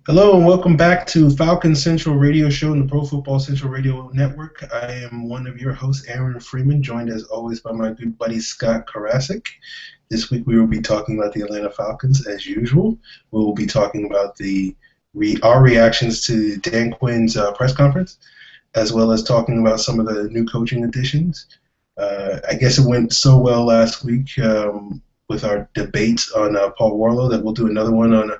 Hello and welcome back to Falcons Central Radio Show and the Pro Football Central Radio Network. I am one of your hosts, Aaron Freeman, joined as always by my good buddy Scott Karasik. This week we will be talking about the Atlanta Falcons as usual. We will be talking about our reactions to Dan Quinn's press conference, as well as talking about some of the new coaching additions. I guess it went so well last week with our debates on Paul Worrilow that we'll do another one on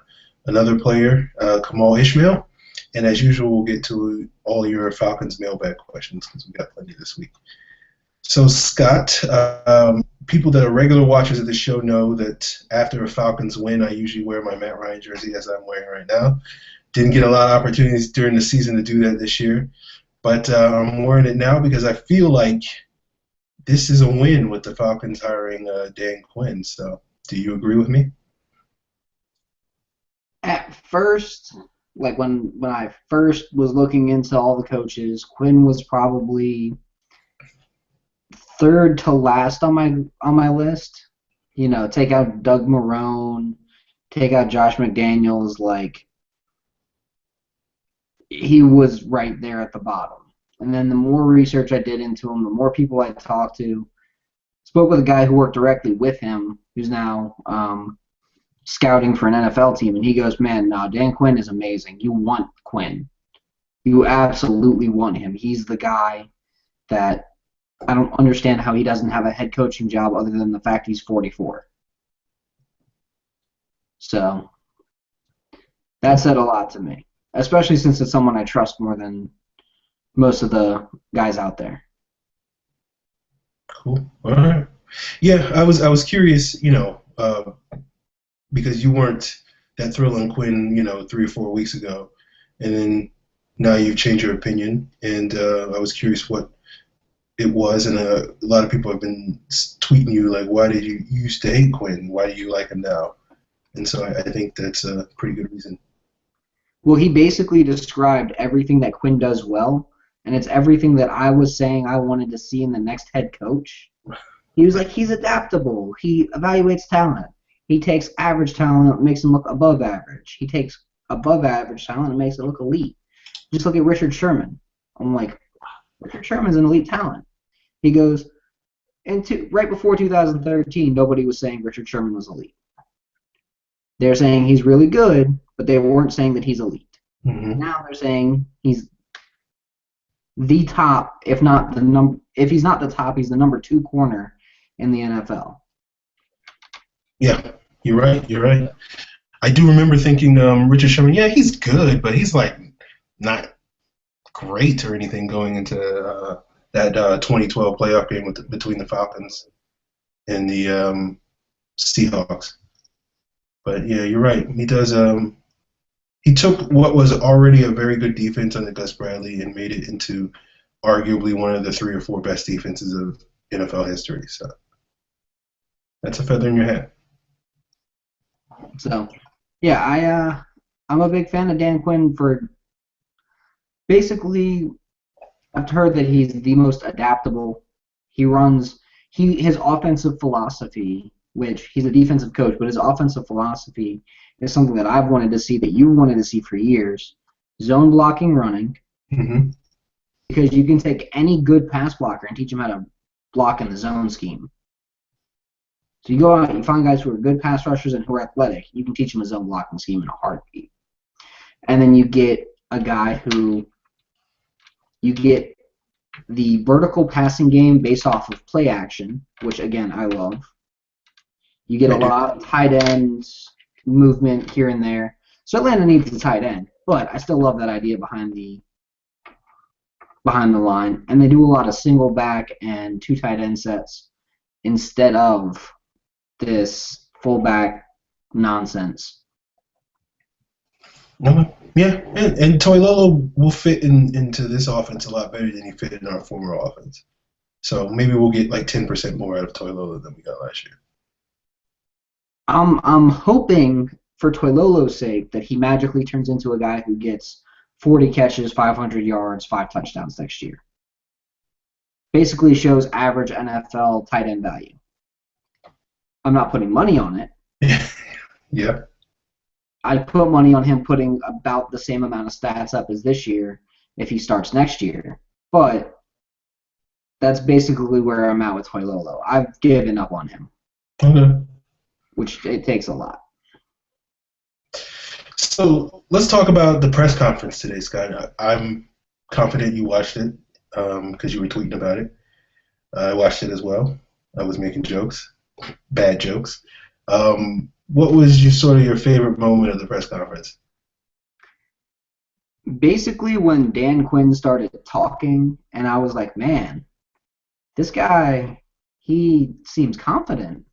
another player, Kemal Ishmael. And as usual, we'll get to all your Falcons mailbag questions because we got plenty this week. So, Scott, people that are regular watchers of the show know that after a Falcons win, I usually wear my Matt Ryan jersey as I'm wearing right now. Didn't get a lot of opportunities during the season to do that this year. But I'm wearing it now because I feel like this is a win with the Falcons hiring Dan Quinn. So, do you agree with me? At first, like when I first was looking into all the coaches, Quinn was probably third to last on my list. You know, take out Doug Marrone, take out Josh McDaniels, like he was right there at the bottom. And then the more research I did into him, the more people I talked to, spoke with a guy who worked directly with him, who's now scouting for an NFL team, and he goes, man, no, Dan Quinn is amazing. You want Quinn. You absolutely want him. He's the guy that I don't understand how he doesn't have a head coaching job other than the fact he's 44. So that said a lot to me, especially since it's someone I trust more than most of the guys out there. Cool. All right. Yeah, I was curious, because you weren't that thrilled on Quinn, 3 or 4 weeks ago, and then now you've changed your opinion, and I was curious what it was, and a lot of people have been tweeting you like, why did you used to hate Quinn? Why do you like him now? And so I think that's a pretty good reason. Well, he basically described everything that Quinn does well, and it's everything that I was saying I wanted to see in the next head coach. He was like, he's adaptable. He evaluates talent. He takes average talent and makes him look above average. He takes above average talent and makes it look elite. Just look at Richard Sherman. I'm like, Richard Sherman's an elite talent. He goes, right before 2013, nobody was saying Richard Sherman was elite. They're saying he's really good, but they weren't saying that he's elite. Mm-hmm. Now they're saying he's the top, if he's not the top, he's the number 2 corner in the NFL. Yeah, you're right. I do remember thinking Richard Sherman, yeah, he's good, but he's like not great or anything going into that 2012 playoff game between the Falcons and the Seahawks. But yeah, you're right. He does. He took what was already a very good defense under Gus Bradley and made it into arguably one of the 3 or 4 best defenses of NFL history. So that's a feather in your hat. So, yeah, I'm a big fan of Dan Quinn for basically. I've heard that he's the most adaptable. His offensive philosophy, which he's a defensive coach, but his offensive philosophy is something that I've wanted to see, that you wanted to see for years. Zone blocking, running, Mm-hmm. because you can take any good pass blocker and teach him how to block in the zone scheme. So you go out and you find guys who are good pass rushers and who are athletic. You can teach them a zone blocking scheme in a heartbeat. And then you get a guy who you get the vertical passing game based off of play action, which, again, I love. You get a lot of tight ends, movement here and there. So Atlanta needs a tight end, but I still love that idea behind the line. And they do a lot of single back and 2 tight end sets instead of this fullback nonsense. Yeah, and Toilolo will fit into this offense a lot better than he fit in our former offense. So maybe we'll get like 10% more out of Toilolo than we got last year. I'm hoping, for Toilolo's sake, that he magically turns into a guy who gets 40 catches, 500 yards, 5 touchdowns next year. Basically shows average NFL tight end value. I'm not putting money on it. Yeah. I'd put money on him putting about the same amount of stats up as this year if he starts next year. But that's basically where I'm at with Worrilow. I've given up on him. Okay. Which it takes a lot. So let's talk about the press conference today, Scott. I'm confident you watched it because you were tweeting about it. I watched it as well. I was making jokes, bad jokes. What was your favorite moment of the press conference? Basically, when Dan Quinn started talking, and I was like, man, this guy, he seems confident.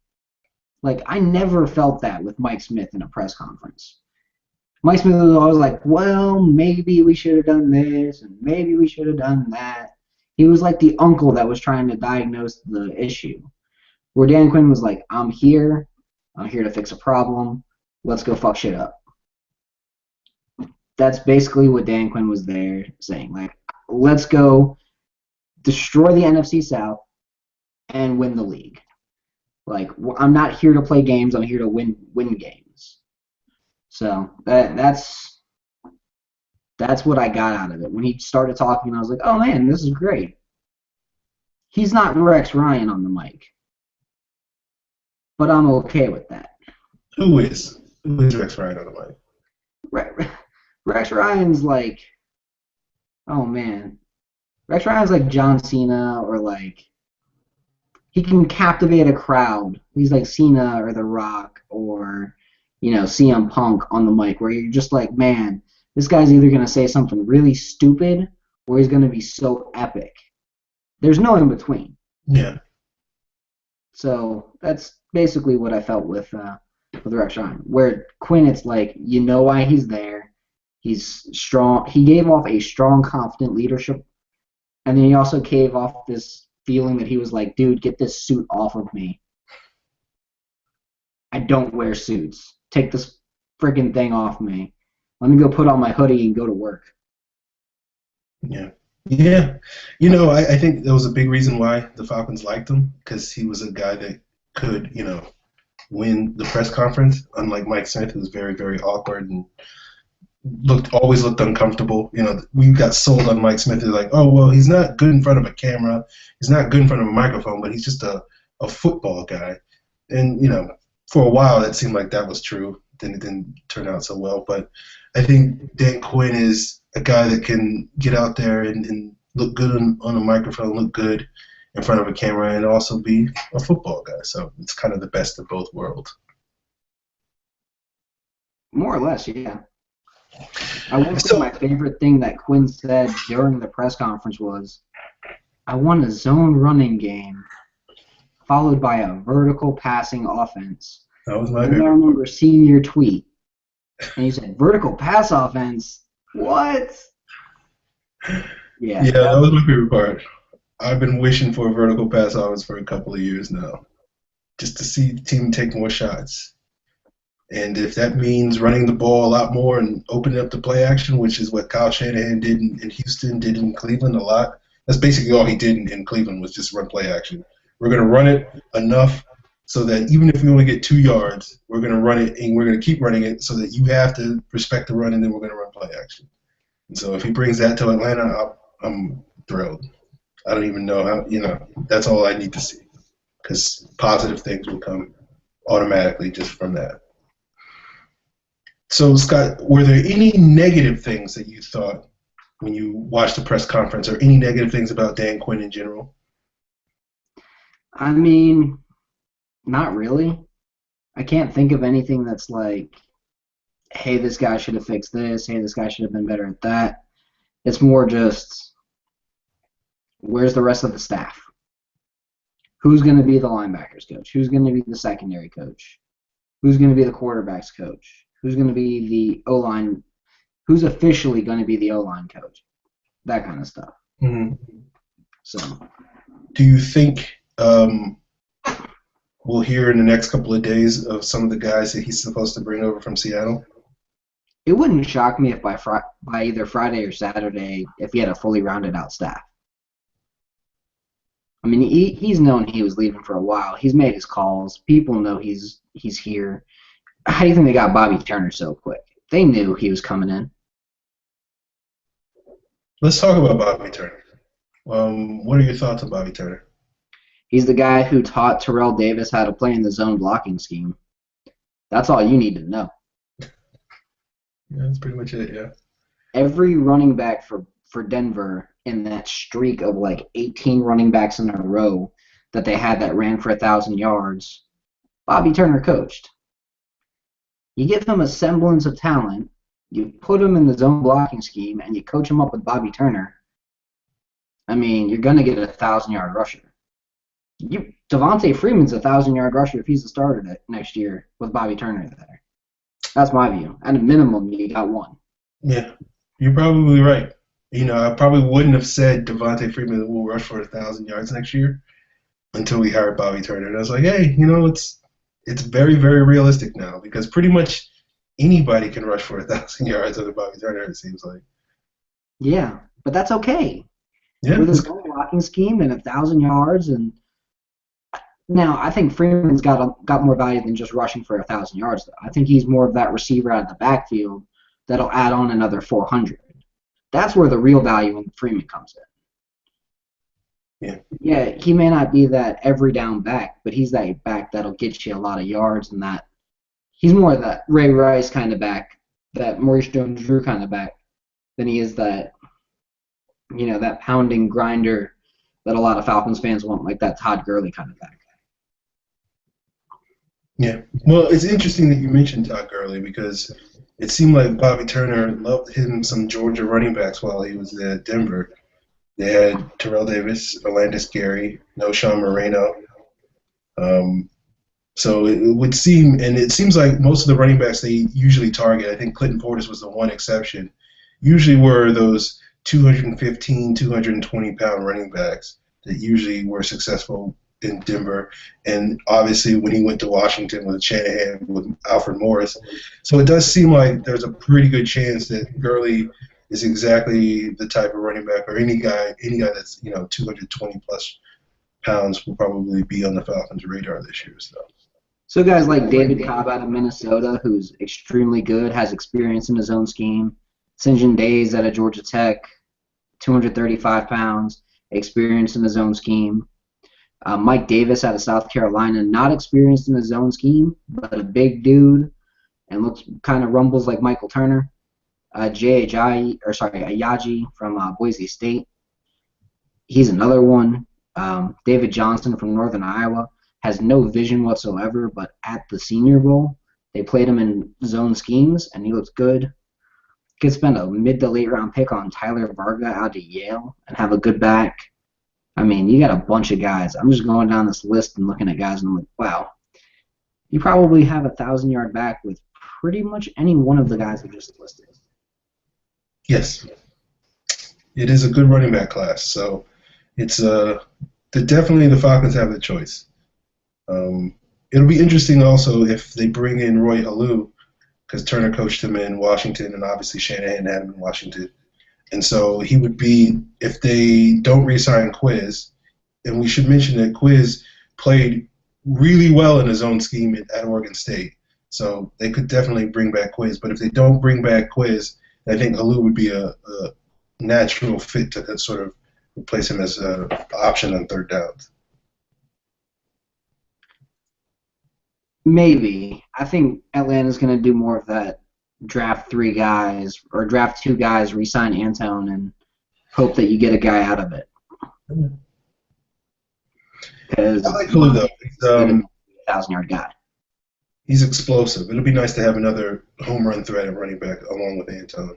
Like, I never felt that with Mike Smith in a press conference. Mike Smith was always like, well, maybe we should have done this, and maybe we should have done that. He was like the uncle that was trying to diagnose the issue. Where Dan Quinn was like, I'm here to fix a problem, let's go fuck shit up. That's basically what Dan Quinn was there saying. Like, let's go destroy the NFC South and win the league. Like, I'm not here to play games, I'm here to win games. So that's what I got out of it. When he started talking, I was like, oh man, this is great. He's not Rex Ryan on the mic. But I'm okay with that. Who is Rex Ryan on the mic? Rex Ryan's like, oh man. Rex Ryan's like John Cena, or like, he can captivate a crowd. He's like Cena or The Rock or, CM Punk on the mic, where you're just like, man, this guy's either going to say something really stupid or he's going to be so epic. There's no in between. Yeah. So that's basically what I felt with Rex Ryan. Where Quinn, it's like, you know why he's there. He's strong. He gave off a strong, confident leadership. And then he also gave off this feeling that he was like, dude, get this suit off of me. I don't wear suits. Take this freaking thing off me. Let me go put on my hoodie and go to work. Yeah. Yeah. I think that was a big reason why the Falcons liked him, because he was a guy that could, win the press conference, unlike Mike Smith, who's very, very awkward and always looked uncomfortable. We got sold on Mike Smith. They're like, oh, well, he's not good in front of a camera. He's not good in front of a microphone, but he's just a football guy. And, for a while, that seemed like that was true. Then it didn't turn out so well. But I think Dan Quinn is a guy that can get out there and look good on a microphone, look good in front of a camera, and also be a football guy. So it's kind of the best of both worlds. More or less, yeah. I will say my favorite thing that Quinn said during the press conference was, I want a zone running game followed by a vertical passing offense. That was my favorite. I remember seeing your tweet, and you said, vertical pass offense? What? Yeah, that was my favorite part. I've been wishing for a vertical pass offense for a couple of years now, just to see the team take more shots. And if that means running the ball a lot more and opening up the play action, which is what Kyle Shanahan did in Houston, did in Cleveland a lot. That's basically all he did in Cleveland, was just run play action. We're going to run it enough so that even if we only get 2 yards, we're going to run it, and we're going to keep running it so that you have to respect the run, and then we're going to run play action. And so if he brings that to Atlanta, I'm thrilled. I don't even know how, that's all I need to see, because positive things will come automatically just from that. So, Scott, were there any negative things that you thought when you watched the press conference, or any negative things about Dan Quinn in general? I mean, not really. I can't think of anything that's like, hey, this guy should have fixed this, hey, this guy should have been better at that. It's more just, where's the rest of the staff? Who's going to be the linebackers coach? Who's going to be the secondary coach? Who's going to be the quarterbacks coach? Who's going to be the O-line? Who's officially going to be the O-line coach? That kind of stuff. Mm-hmm. So, do you think we'll hear in the next couple of days of some of the guys that he's supposed to bring over from Seattle? It wouldn't shock me if by either Friday or Saturday, if he had a fully rounded out staff. I mean, he's known he was leaving for a while. He's made his calls. People know he's here. How do you think they got Bobby Turner so quick? They knew he was coming in. Let's talk about Bobby Turner. What are your thoughts on Bobby Turner? He's the guy who taught Terrell Davis how to play in the zone blocking scheme. That's all you need to know. Yeah, that's pretty much it. Yeah. Every running back for Denver in that streak of like 18 running backs in a row that they had that ran for 1,000 yards, Bobby Turner coached. You give him a semblance of talent, you put him in the zone blocking scheme, and you coach him up with Bobby Turner. I mean, you're gonna get a 1,000-yard rusher. Devontae Freeman's a 1,000-yard rusher if he's the starter next year with Bobby Turner there. That's my view. At a minimum, you got one. Yeah, you're probably right. I probably wouldn't have said Devontae Freeman will rush for 1,000 yards next year until we hired Bobby Turner. And I was like, hey, it's very, very realistic now because pretty much anybody can rush for 1,000 yards under Bobby Turner, it seems like. Yeah, but that's okay. Yeah. With his zone blocking scheme and 1,000 yards, and now I think Freeman's got more value than just rushing for 1,000 yards. Though I think he's more of that receiver out of the backfield that'll add on another 400. That's where the real value in Freeman comes in. Yeah. Yeah, he may not be that every down back, but he's that back that'll get you a lot of yards, and that he's more of that Ray Rice kind of back, that Maurice Jones-Drew kind of back, than he is that that pounding grinder that a lot of Falcons fans want, like that Todd Gurley kind of back. Yeah. Well, it's interesting that you mentioned Todd Gurley because it seemed like Bobby Turner loved hitting some Georgia running backs while he was at Denver. They had Terrell Davis, Orlando Scary, no Sean Moreno. So it would seem, and it seems like most of the running backs they usually target, I think Clinton Portis was the one exception, usually were those 215, 220-pound running backs that usually were successful in Denver. And obviously when he went to Washington with Shanahan, with Alfred Morris. So it does seem like there's a pretty good chance that Gurley is exactly the type of running back, or any guy that's 220 plus pounds will probably be on the Falcons' radar this year. So guys like David Cobb out of Minnesota, who's extremely good, has experience in his own scheme. St. John Days out of Georgia Tech, 235 pounds, experience in his own scheme. Mike Davis out of South Carolina, not experienced in his own scheme, but a big dude and looks kind of rumbles like Michael Turner. Ayaji from Boise State. He's another one. David Johnson from Northern Iowa has no vision whatsoever, but at the Senior Bowl, they played him in zone schemes, and he looks good. Could spend a mid to late round pick on Tyler Varga out of Yale and have a good back. I mean, you got a bunch of guys. I'm just going down this list and looking at guys, and I'm like, wow. You probably have a 1,000-yard back with pretty much any one of the guys I just listed. Yes. It is a good running back class, so it's definitely the Falcons have the choice. It'll be interesting also if they bring in Roy Halou, because Turner coached him in Washington, and obviously Shanahan had him in Washington. And so he would be, if they don't re-sign Quiz, and we should mention that Quiz played really well in his own scheme at Oregon State. So they could definitely bring back Quiz. But if they don't bring back Quiz, I think Halou would be a natural fit to sort of replace him as an option on third downs. Maybe. I think Atlanta's going to do more of that draft 3 guys or draft 2 guys, re-sign Antone, and hope that you get a guy out of it. Because I like Halou, though. He's 1,000-yard guy. He's explosive. It'll be nice to have another home run threat at running back along with Antone.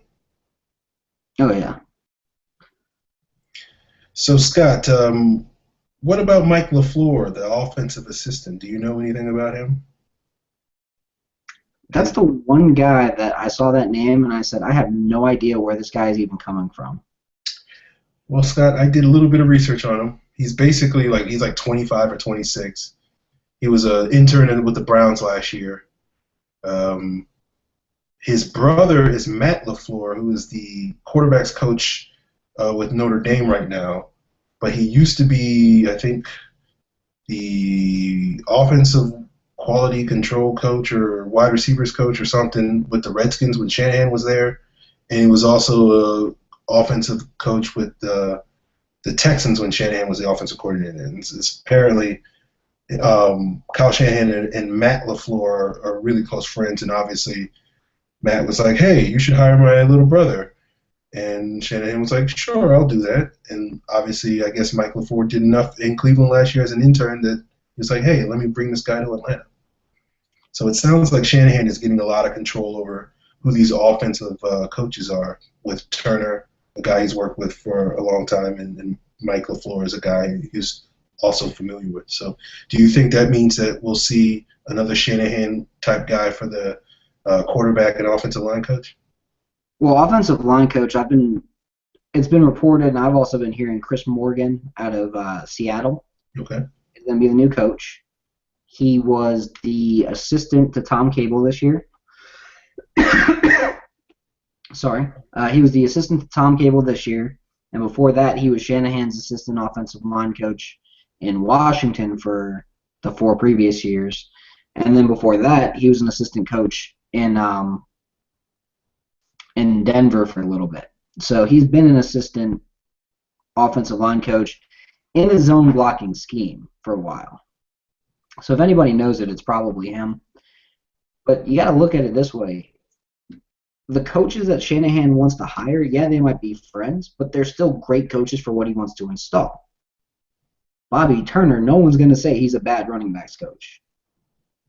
Oh, yeah. So, Scott, what about Mike LaFleur, the offensive assistant? Do you know anything about him? That's the one guy that I saw that name and I said, I have no idea where this guy is even coming from. Well, Scott, I did a little bit of research on him. He's basically he's 25 or 26. He was an intern with the Browns last year. His brother is Matt LaFleur, who is the quarterback's coach with Notre Dame right now. But he used to be, I think, the offensive quality control coach or wide receivers coach or something with the Redskins when Shanahan was there, and he was also a offensive coach with the Texans when Shanahan was the offensive coordinator. And it's apparently Kyle Shanahan and Matt LaFleur are really close friends, and obviously Matt was like, "Hey, you should hire my little brother," and Shanahan was like, "Sure, I'll do that." And obviously, I guess Mike LaFleur did enough in Cleveland last year as an intern that he was like, "Hey, let me bring this guy to Atlanta." So it sounds like Shanahan is getting a lot of control over who these offensive coaches are, with Turner, a guy he's worked with for a long time, and Mike LaFleur is a guy he's also familiar with. So do you think that means that we'll see another Shanahan-type guy for the quarterback and offensive line coach? Well, offensive line coach, it's been reported, and I've also been hearing Chris Morgan out of Seattle Okay. is going to be the new coach. He was the assistant to Tom Cable this year. Sorry. He was the assistant to Tom Cable this year, and before that, he was Shanahan's assistant offensive line coach in Washington for the 4 previous years. And then before that, he was an assistant coach in Denver for a little bit. So he's been an assistant offensive line coach in a zone blocking scheme for a while. So if anybody knows it, it's probably him. But you got to look at it this way. The coaches that Shanahan wants to hire, yeah, they might be friends, but they're still great coaches for what he wants to install. Bobby Turner, no one's going to say he's a bad running backs coach.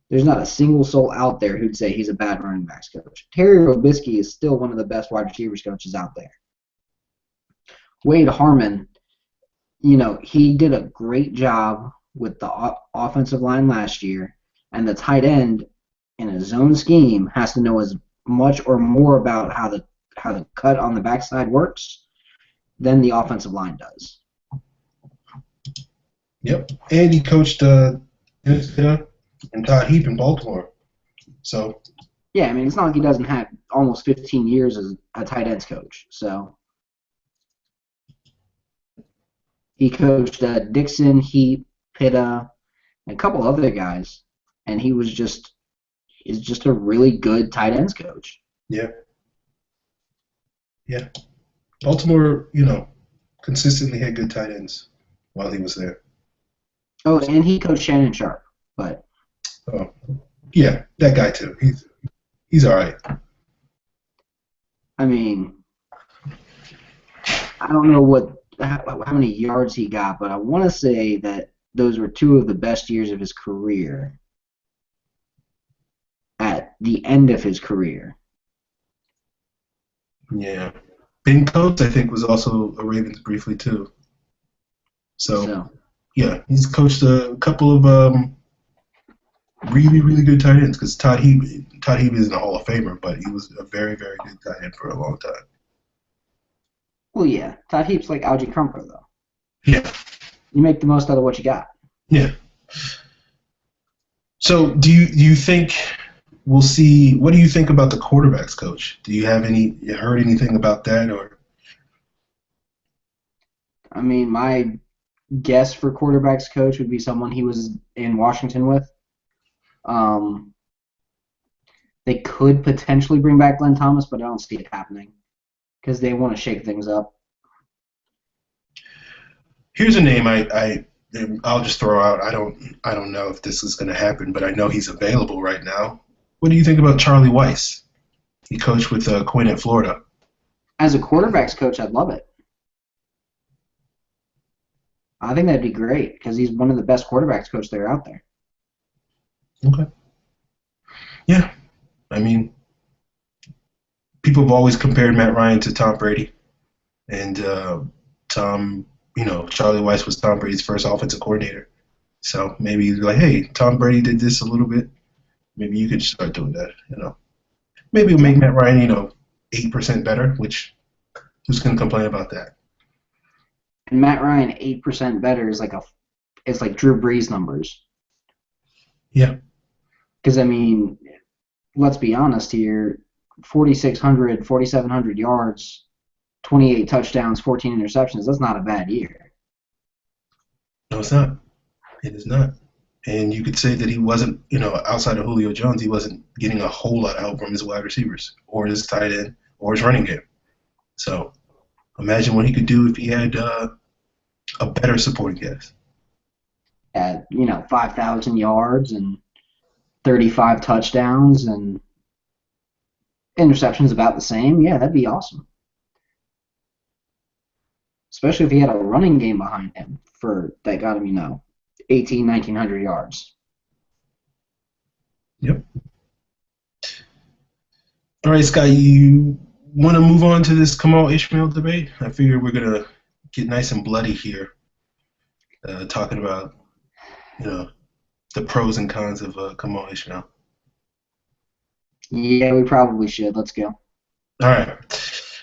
There's not a single soul out there who'd say he's a bad running backs coach. Terry Robisky is still one of the best wide receivers coaches out there. Wade Harmon, he did a great job with the offensive line last year, and the tight end in a zone scheme has to know as much or more about how the cut on the backside works than the offensive line does. Yep, and he coached and Todd Heap in Baltimore. So yeah, I mean, it's not like he doesn't have almost 15 years as a tight ends coach. So he coached Dixon, Heap, Pitta, and a couple other guys, and he's just a really good tight ends coach. Yeah. Baltimore, consistently had good tight ends while he was there. Oh, and he coached Shannon Sharp, but. Oh, yeah, that guy too. He's all right. I mean, I don't know how many yards he got, but I want to say that those were 2 of the best years of his career. At the end of his career. Yeah. Ben Coates, I think, was also a Ravens briefly too. So yeah, he's coached a couple of really, really good tight ends, because Todd Heap isn't a Hall of Famer, but he was a very, very good tight end for a long time. Well, yeah. Todd Heap's like Algie Crumper, though. Yeah. You make the most out of what you got. Yeah. So do you think we'll see? What do you think about the quarterbacks coach? Do you have heard anything about that, or? I mean, my guess for quarterbacks coach would be someone he was in Washington with. They could potentially bring back Glenn Thomas, but I don't see it happening because they want to shake things up. Here's a name I'll just throw out. I don't know if this is going to happen, but I know he's available right now. What do you think about Charlie Weiss? He coached with Quinn at Florida. As a quarterbacks coach, I'd love it. I think that'd be great because he's one of the best quarterbacks coach that are out there. Okay. Yeah. I mean, people have always compared Matt Ryan to Tom Brady. And Charlie Weiss was Tom Brady's first offensive coordinator. So maybe he's like, hey, Tom Brady did this a little bit. Maybe you could start doing that, Maybe it'll make Matt Ryan, 8% better, which who's going to complain about that? And Matt Ryan 8% better is like Drew Brees numbers. Yeah. Because, I mean, let's be honest here, 4,600, 4,700 yards, 28 touchdowns, 14 interceptions, that's not a bad year. No, it's not. It is not. And you could say that he wasn't, outside of Julio Jones, he wasn't getting a whole lot of help from his wide receivers or his tight end or his running game. So imagine what he could do if he had a better supporting cast. At 5,000 yards and 35 touchdowns and interceptions about the same. Yeah, that'd be awesome. Especially if he had a running game behind him that got him, 1,900 yards. Yep. All right, Scott, you want to move on to this Kemal Ishmael debate? I figure we're going to get nice and bloody here, talking about, the pros and cons of Kemal Ishmael. Yeah, we probably should. Let's go. All right.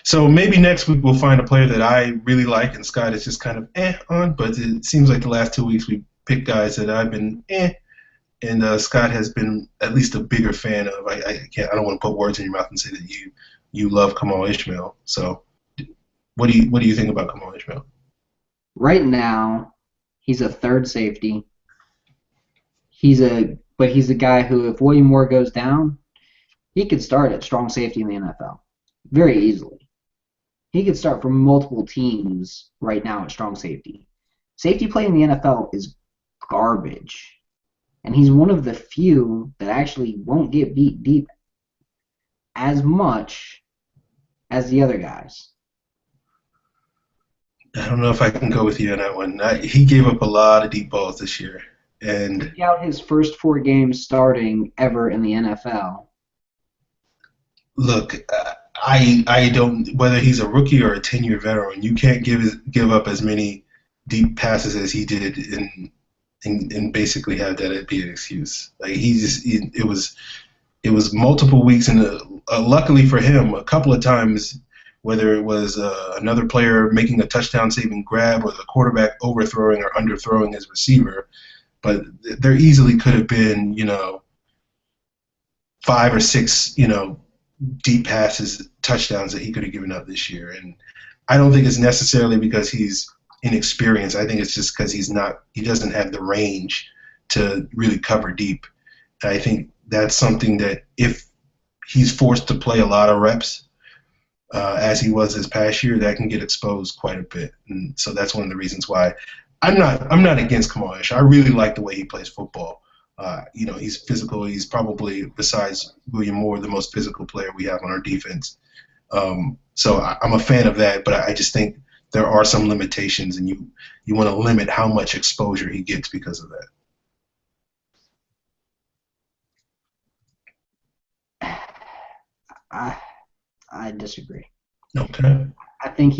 So maybe next week we'll find a player that I really like and Scott is just kind of on, but it seems like the last 2 weeks we picked guys that I've been and Scott has been at least a bigger fan of. I don't want to put words in your mouth and say that you love Kemal Ishmael. So what do you think about Kemal Ishmael? Right now, he's a third safety. He's a guy who, if William Moore goes down, he could start at strong safety in the NFL very easily. He could start for multiple teams right now at strong safety. Safety play in the NFL is garbage. And he's one of the few that actually won't get beat deep as much as the other guys. I don't know if I can go with you on that one. He gave up a lot of deep balls this year. And Take out his first 4 games starting ever in the NFL. Look, I don't, whether he's a rookie or a 10-year veteran, you can't give up as many deep passes as he did and basically have that be an excuse. Like it was multiple weeks, and luckily for him, a couple of times, whether it was another player making a touchdown-saving grab or the quarterback overthrowing or underthrowing his receiver, but there easily could have been 5 or 6 deep passes, touchdowns that he could have given up this year. And I don't think it's necessarily because he's inexperienced. I think it's just because he doesn't have the range to really cover deep. And I think that's something that if he's forced to play a lot of reps, as he was this past year, that can get exposed quite a bit. And so that's one of the reasons why I'm not against Kemal Ishmael. I really like the way he plays football. He's physical. He's probably, besides William Moore, the most physical player we have on our defense. So I'm a fan of that, but I just think there are some limitations, and you want to limit how much exposure he gets because of that. I disagree. Okay. I think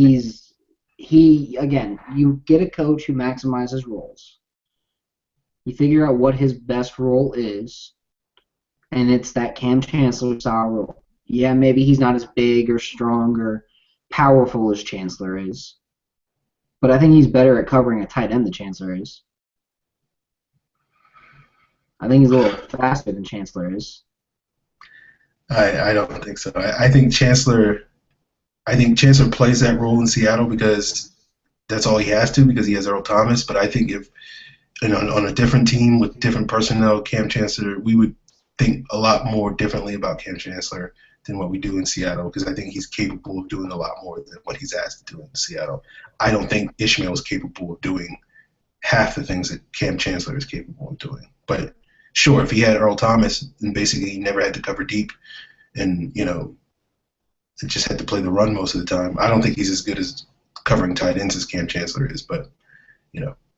again, you get a coach who maximizes roles. You figure out what his best role is, and it's that Cam Chancellor style role. Yeah, maybe he's not as big or strong or powerful as Chancellor is, but I think he's better at covering a tight end than Chancellor is. I think he's a little faster than Chancellor is. I don't think so. I think Chancellor plays that role in Seattle because that's all he has to, because he has Earl Thomas. But I think if on a different team with different personnel, Cam Chancellor, we would think a lot more differently about Cam Chancellor than what we do in Seattle, because I think he's capable of doing a lot more than what he's asked to do in Seattle. I don't think Ishmael is capable of doing half the things that Cam Chancellor is capable of doing. But sure, if he had Earl Thomas, then basically he never had to cover deep and, just had to play the run most of the time. I don't think he's as good as covering tight ends as Cam Chancellor is, but,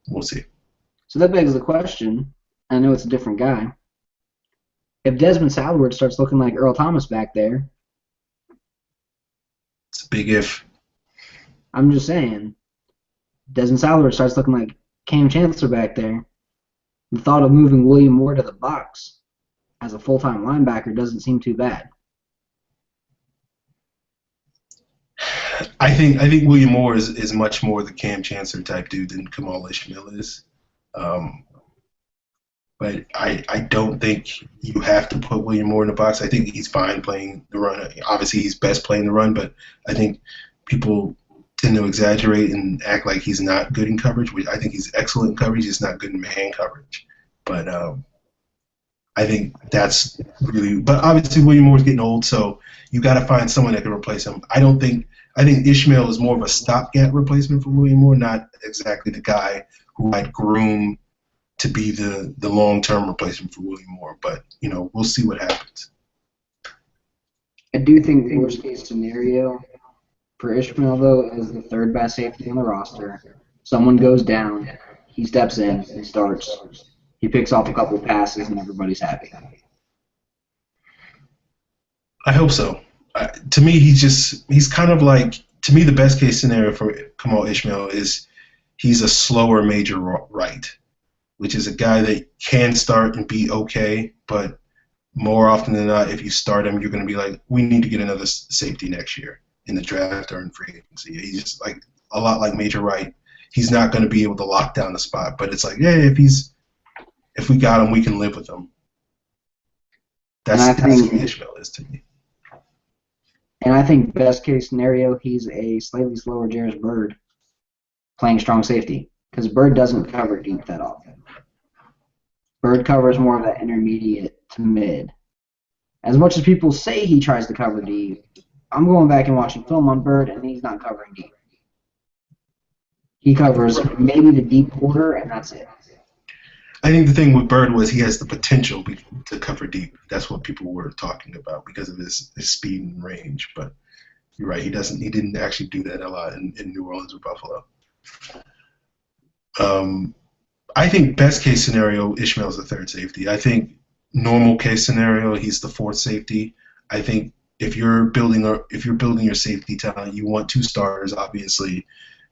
we'll see. So that begs the question. I know it's a different guy. If Desmond Salward starts looking like Earl Thomas back there, it's a big if. I'm just saying, Desmond Salward starts looking like Cam Chancellor back there, the thought of moving William Moore to the box as a full-time linebacker doesn't seem too bad. I think William Moore is much more the Cam Chancellor type dude than Kemal Ishmael is. But I don't think you have to put William Moore in the box. I think he's fine playing the run. Obviously, he's best playing the run, but I think people tend to exaggerate and act like he's not good in coverage. I think he's excellent in coverage. He's not good in man coverage. But I think that's really. But obviously, William Moore's getting old, so you got to find someone that can replace him. I think Ishmael is more of a stopgap replacement for William Moore, not exactly the guy who I'd groom to be the long-term replacement for William Moore. But we'll see what happens. I do think the worst case scenario for Ishmael, though, is the third best safety on the roster. Someone goes down, he steps in and starts. He picks off a couple passes, and everybody's happy. I hope so. To me, he's kind of like, to me, the best case scenario for Kemal Ishmael is he's a slower major right, which is a guy that can start and be okay, but more often than not, if you start him, you're going to be like, we need to get another safety next year in the draft or in free agency. He's just like a lot like major right. He's not going to be able to lock down the spot, but it's like, yeah, if we got him, we can live with him. That's who Ishmael is to me. And I think best case scenario, he's a slightly slower Jarris Byrd playing strong safety, because Byrd doesn't cover deep that often. Byrd covers more of that intermediate to mid. As much as people say he tries to cover deep, I'm going back and watching film on Byrd, and he's not covering deep. He covers maybe the deep quarter, and that's it. I think the thing with Byrd was he has the potential to cover deep. That's what people were talking about because of his speed and range. But you're right, he didn't actually do that a lot in New Orleans or Buffalo. I think best case scenario, Ishmael's the third safety. I think normal case scenario, he's the fourth safety. I think if you're building your safety talent, you want two starters, obviously,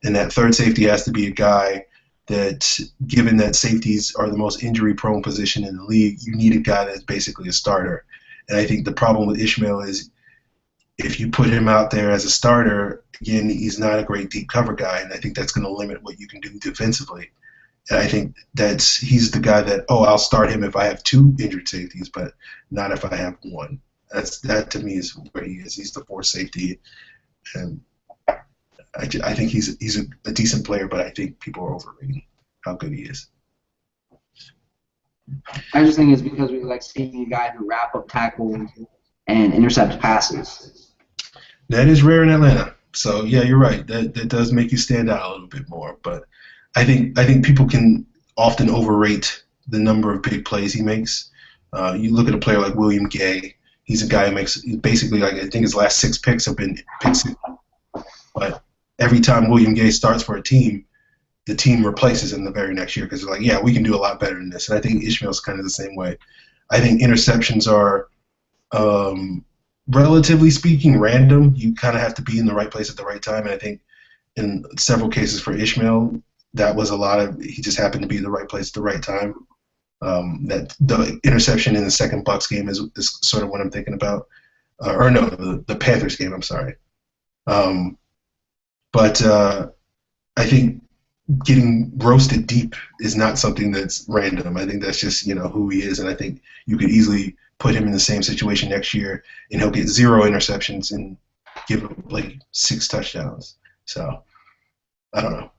and that third safety has to be a guy that, given that safeties are the most injury-prone position in the league, you need a guy that's basically a starter. And I think the problem with Ishmael is if you put him out there as a starter, again, he's not a great deep cover guy, and I think that's going to limit what you can do defensively. And I think he's the guy that, I'll start him if I have two injured safeties, but not if I have one. That to me is where he is. He's the fourth safety, and I think he's a decent player, but I think people are overrating how good he is. I just think it's because we like seeing a guy who wrap up tackles and intercept passes. That is rare in Atlanta. So yeah, you're right. That does make you stand out a little bit more. But I think people can often overrate the number of big plays he makes. You look at a player like William Gay. He's a guy who makes basically, like, I think his last 6 picks have been picks. But every time William Gay starts for a team, the team replaces him the very next year because they're like, yeah, we can do a lot better than this. And I think Ishmael's kind of the same way. I think interceptions are, relatively speaking, random. You kind of have to be in the right place at the right time. And I think in several cases for Ishmael, that was a lot of, he just happened to be in the right place at the right time. That the interception in the second Bucs game is sort of what I'm thinking about. The Panthers game, I'm sorry. But I think getting roasted deep is not something that's random. I think that's just, who he is, and I think you could easily put him in the same situation next year, and he'll get 0 interceptions and give him like 6 touchdowns. So I don't know.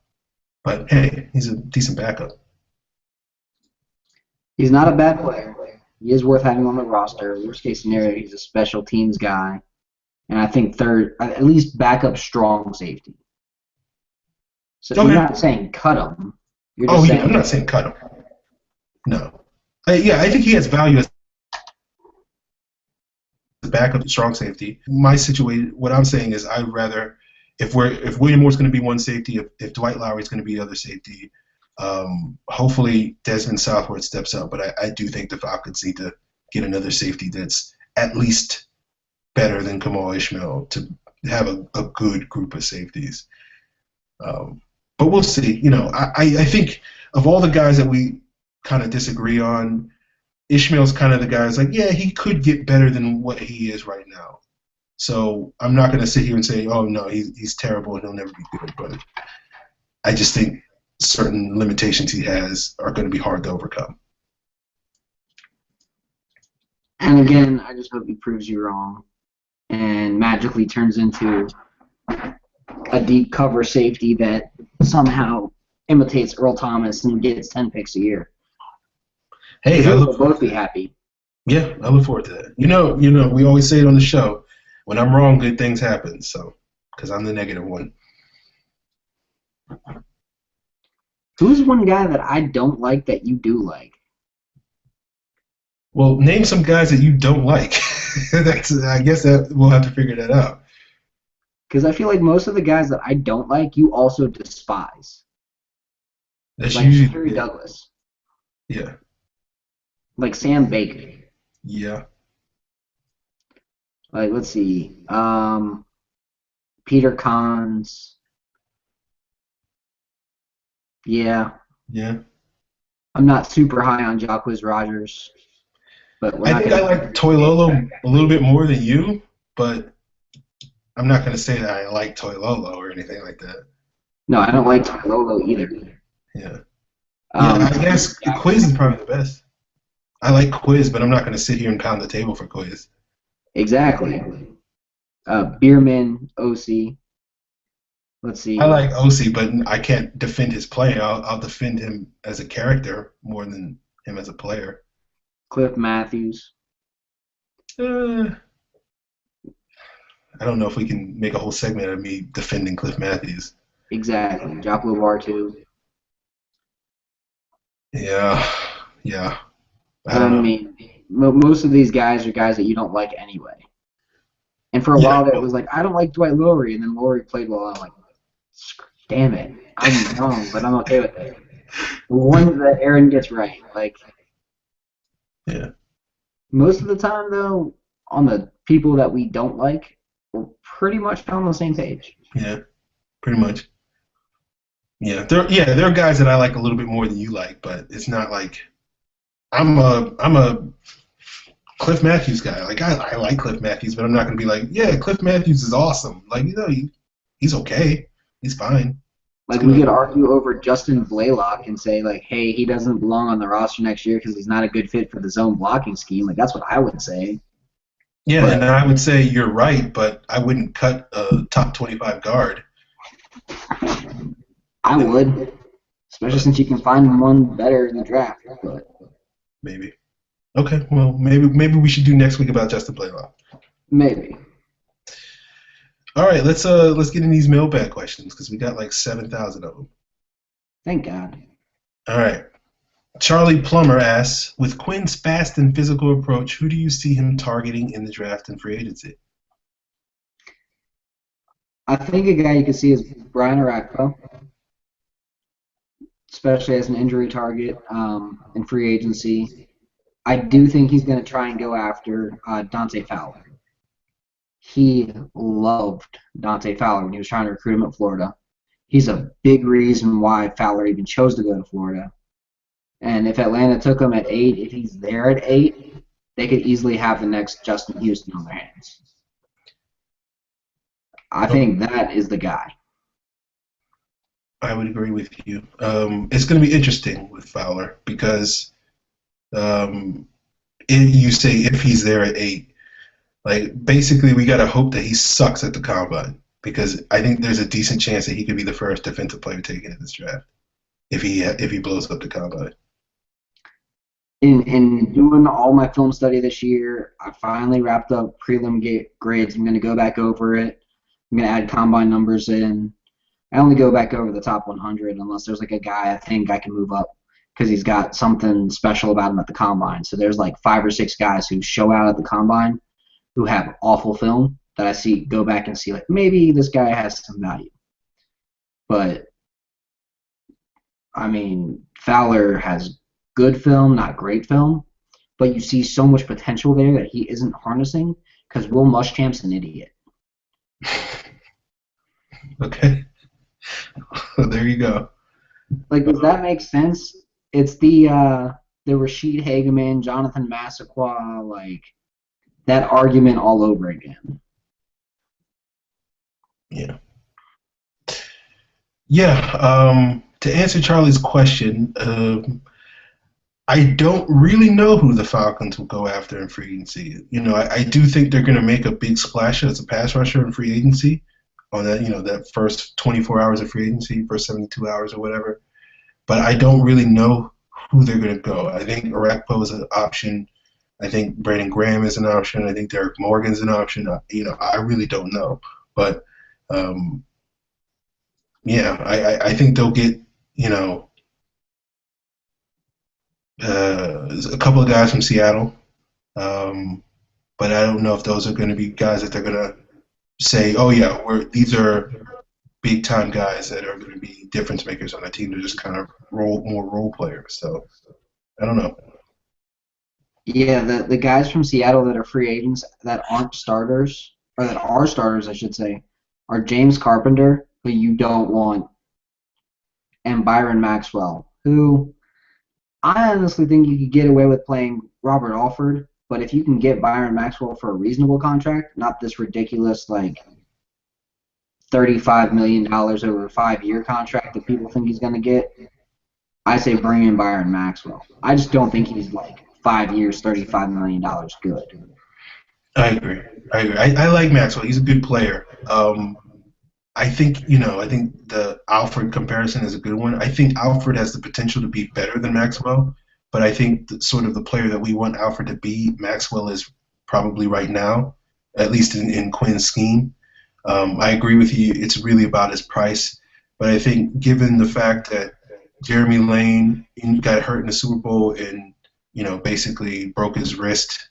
But hey, he's a decent backup. He's not a bad player. He is worth having on the roster. Worst case scenario, he's a special teams guy. And I think third, at least backup strong safety. So you're not saying cut him. You're just saying, I'm not saying cut him. No. I think he has value as a backup strong safety. My situation, what I'm saying is I'd rather, if William Moore's going to be one safety, if Dwight Lowery's going to be the other safety, hopefully Desmond Southworth steps up, but I do think the Falcons need to get another safety that's at least better than Kemal Ishmael to have a good group of safeties. But we'll see. I think of all the guys that we kind of disagree on, Ishmael's kind of the guy that's like, yeah, he could get better than what he is right now. So I'm not going to sit here and say, oh, no, he's terrible and he'll never be good. But I just think certain limitations he has are going to be hard to overcome. And again, I just hope he proves you wrong and magically turns into a deep cover safety that somehow imitates Earl Thomas and gets 10 picks a year. Hey, Because I then look we'll forward both to be that. happy. Yeah, I look forward to that. We always say it on the show. When I'm wrong, good things happen. So, because I'm the negative one. Who's one guy that I don't like that you do like? Well, name some guys that you don't like. I guess that we'll have to figure that out. Because I feel like most of the guys that I don't like, you also despise. That's Like usually Kerry Douglas, yeah, like Sam Baker. yeah, Like, let's see. Peter Cons. Yeah. yeah. I'm not super high on Jacquizz Rogers, but we're I not think going I to get like into this debate. Toilolo a little bit more than you, but I'm not going to say that I like Toilolo or anything like that. No, I don't like Lolo either. Yeah, yeah. I James guess Quiz Jackson. is probably the best. I like Quiz, but I'm not going to sit here and pound the table for Quiz. Exactly. Bierman, OC. Let's I see. like OC, but I can't defend his play. I'll defend him as a character more than him as a player. Cliff Matthews. Uh, I don't know if we can make a whole segment of me defending Cliff Matthews. Exactly. Jock Lobar too. Yeah, yeah. I I don't know. mean, most of these guys are guys that you don't like anyway. And for a Yeah, while there, it was like, I don't like Dwight Lowry. And then Lowry played well. I'm like, damn it. I'm wrong, but I'm okay with it. The ones that Aaron gets right. Like, yeah, most of the time, though, on the people that we don't like, we're pretty much on the same page. yeah. Pretty much. There are guys that I like a little bit more than you like, but it's not like I'm a Cliff Matthews guy. Like I like Cliff Matthews, but I'm not gonna be like, yeah, Cliff Matthews is awesome. Like he's okay, he's fine. It's Like, we gonna could argue over Justin Blaylock and say, like, hey, he doesn't belong on the roster next year because he's not a good fit for the zone blocking scheme. Like, that's what I would say. yeah, and But I would say you're right, but I wouldn't cut a top 25 guard. I would, especially But since you can find one better in the draft. But maybe. Okay, well maybe we should do next week about Justin Blaylock. maybe. All right, let's get in these mailbag questions because we got like 7,000 of them. Thank God. All right. Charlie Plummer asks, with Quinn's fast and physical approach, who do you see him targeting in the draft and free agency? I think a guy you could see is Brian Arakpo, especially as an injury target in free agency. I do think he's going to try and go after Dante Fowler. He loved Dante Fowler when he was trying to recruit him at Florida. He's a big reason why Fowler even chose to go to Florida. And if Atlanta took him at 8, if he's there at 8, they could easily have the next Justin Houston on their hands. I think that is the guy. I would agree with you. It's going to be interesting with Fowler because you say if he's there at 8, like basically we got to hope that he sucks at the combine because I think there's a decent chance that he could be the first defensive player taken in this draft if he blows up the combine. In doing all my film study this year, I finally wrapped up prelim grades. I'm going to go back over it. I'm going to add combine numbers in. I only go back over the top 100 unless there's like a guy I think I can move up because he's got something special about him at the combine. So there's like 5 or 6 guys who show out at the combine who have awful film that I see go back and see like maybe this guy has some value. But I mean, Fowler has good film, not great film, but you see so much potential there that he isn't harnessing because Will Muschamp's an idiot. Okay. There you go. Like, does that make sense? It's the Rashid Hageman, Jonathan Massaquoi, like that argument all over again. Yeah. Yeah. To answer Charlie's question, I don't really know who the Falcons will go after in free agency. I do think they're going to make a big splash as a pass rusher in free agency on that, that first 24 hours of free agency, first 72 hours or whatever. But I don't really know who they're going to go. I think Arakpo is an option. I think Brandon Graham is an option. I think Derek Morgan's an option. I really don't know, but um, yeah, I think they'll get a couple of guys from Seattle, um, but I don't know if those are going to be guys that they're going to say, oh yeah, these are big time guys that are going to be difference makers on the team. They're just kind of more role players. So I don't know. Yeah, the guys from Seattle that are free agents that aren't starters, or that are starters, I should say, are James Carpenter, who you don't want, and Byron Maxwell, who I honestly think you could get away with playing Robert Alford, but if you can get Byron Maxwell for a reasonable contract, not this ridiculous like $35 million over a 5-year contract that people think he's going to get, I say bring in Byron Maxwell. I just don't think he's like 5 years, $35 million good. I agree. I like Maxwell. He's a good player. I think the Alfred comparison is a good one. I think Alfred has the potential to be better than Maxwell, but I think sort of the player that we want Alfred to be, Maxwell is probably right now, at least in Quinn's scheme. I agree with you. It's really about his price, but I think given the fact that Jeremy Lane got hurt in the Super Bowl and basically broke his wrist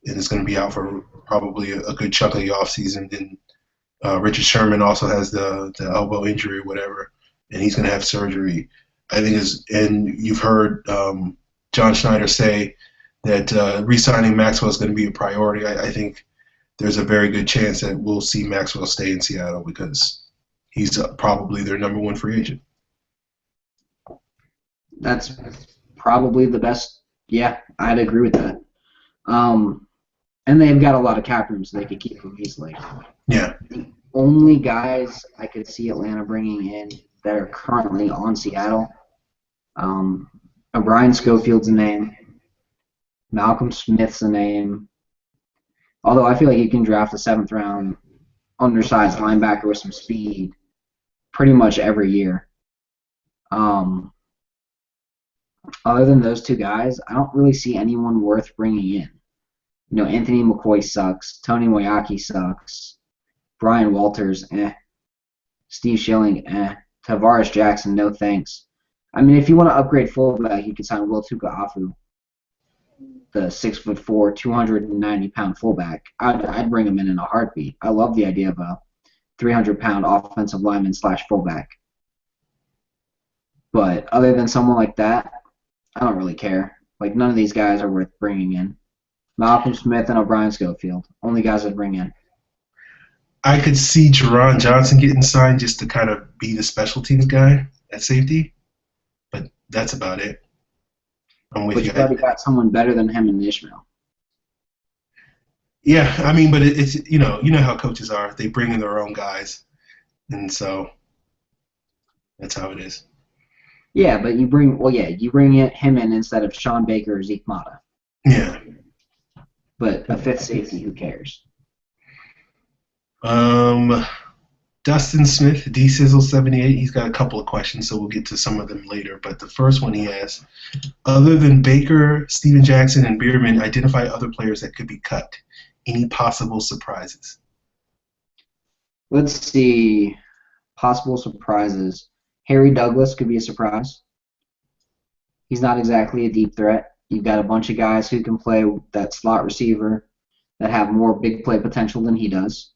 and is going to be out for probably a good chunk of the offseason. And Richard Sherman also has the elbow injury or whatever, and he's going to have surgery. I think and you've heard John Schneider say that re-signing Maxwell is going to be a priority. I think there's a very good chance that we'll see Maxwell stay in Seattle because he's probably their number one free agent. That's probably the best. Yeah, I'd agree with that. And they've got a lot of cap room, so they could keep him easily. Yeah. The only guys I could see Atlanta bringing in that are currently on Seattle, Brian Schofield's a name. Malcolm Smith's a name. Although I feel like you can draft a 7th round undersized linebacker with some speed pretty much every year. Other than those two guys, I don't really see anyone worth bringing in. Anthony McCoy sucks. Tony Moyaki sucks. Brian Walters, Steve Schilling, Tavares Jackson, no thanks. I mean, if you want to upgrade fullback, you could sign Will Tuka-Afu, the 6'4", 290-pound fullback. I'd bring him in a heartbeat. I love the idea of a 300-pound offensive lineman / fullback. But other than someone like that, I don't really care. Like, none of these guys are worth bringing in. Malcolm Smith and O'Brien Schofield, only guys I'd bring in. I could see Jerron Johnson getting signed just to kind of be the special teams guy at safety, but that's about it. I'm with you. But you've already got someone better than him in Ishmael. Yeah, I mean, but it's you know how coaches are. They bring in their own guys, and so that's how it is. Yeah, but you bring him in instead of Sean Baker or Zeke Mata. Yeah. But a 5th safety, who cares? Dustin Smith, D-Sizzle78, he's got a couple of questions, so we'll get to some of them later. But the first one he asked, other than Baker, Steven Jackson, and Bierman, identify other players that could be cut. Any possible surprises? Let's see. Possible surprises. Harry Douglas could be a surprise. He's not exactly a deep threat. You've got a bunch of guys who can play that slot receiver that have more big play potential than he does.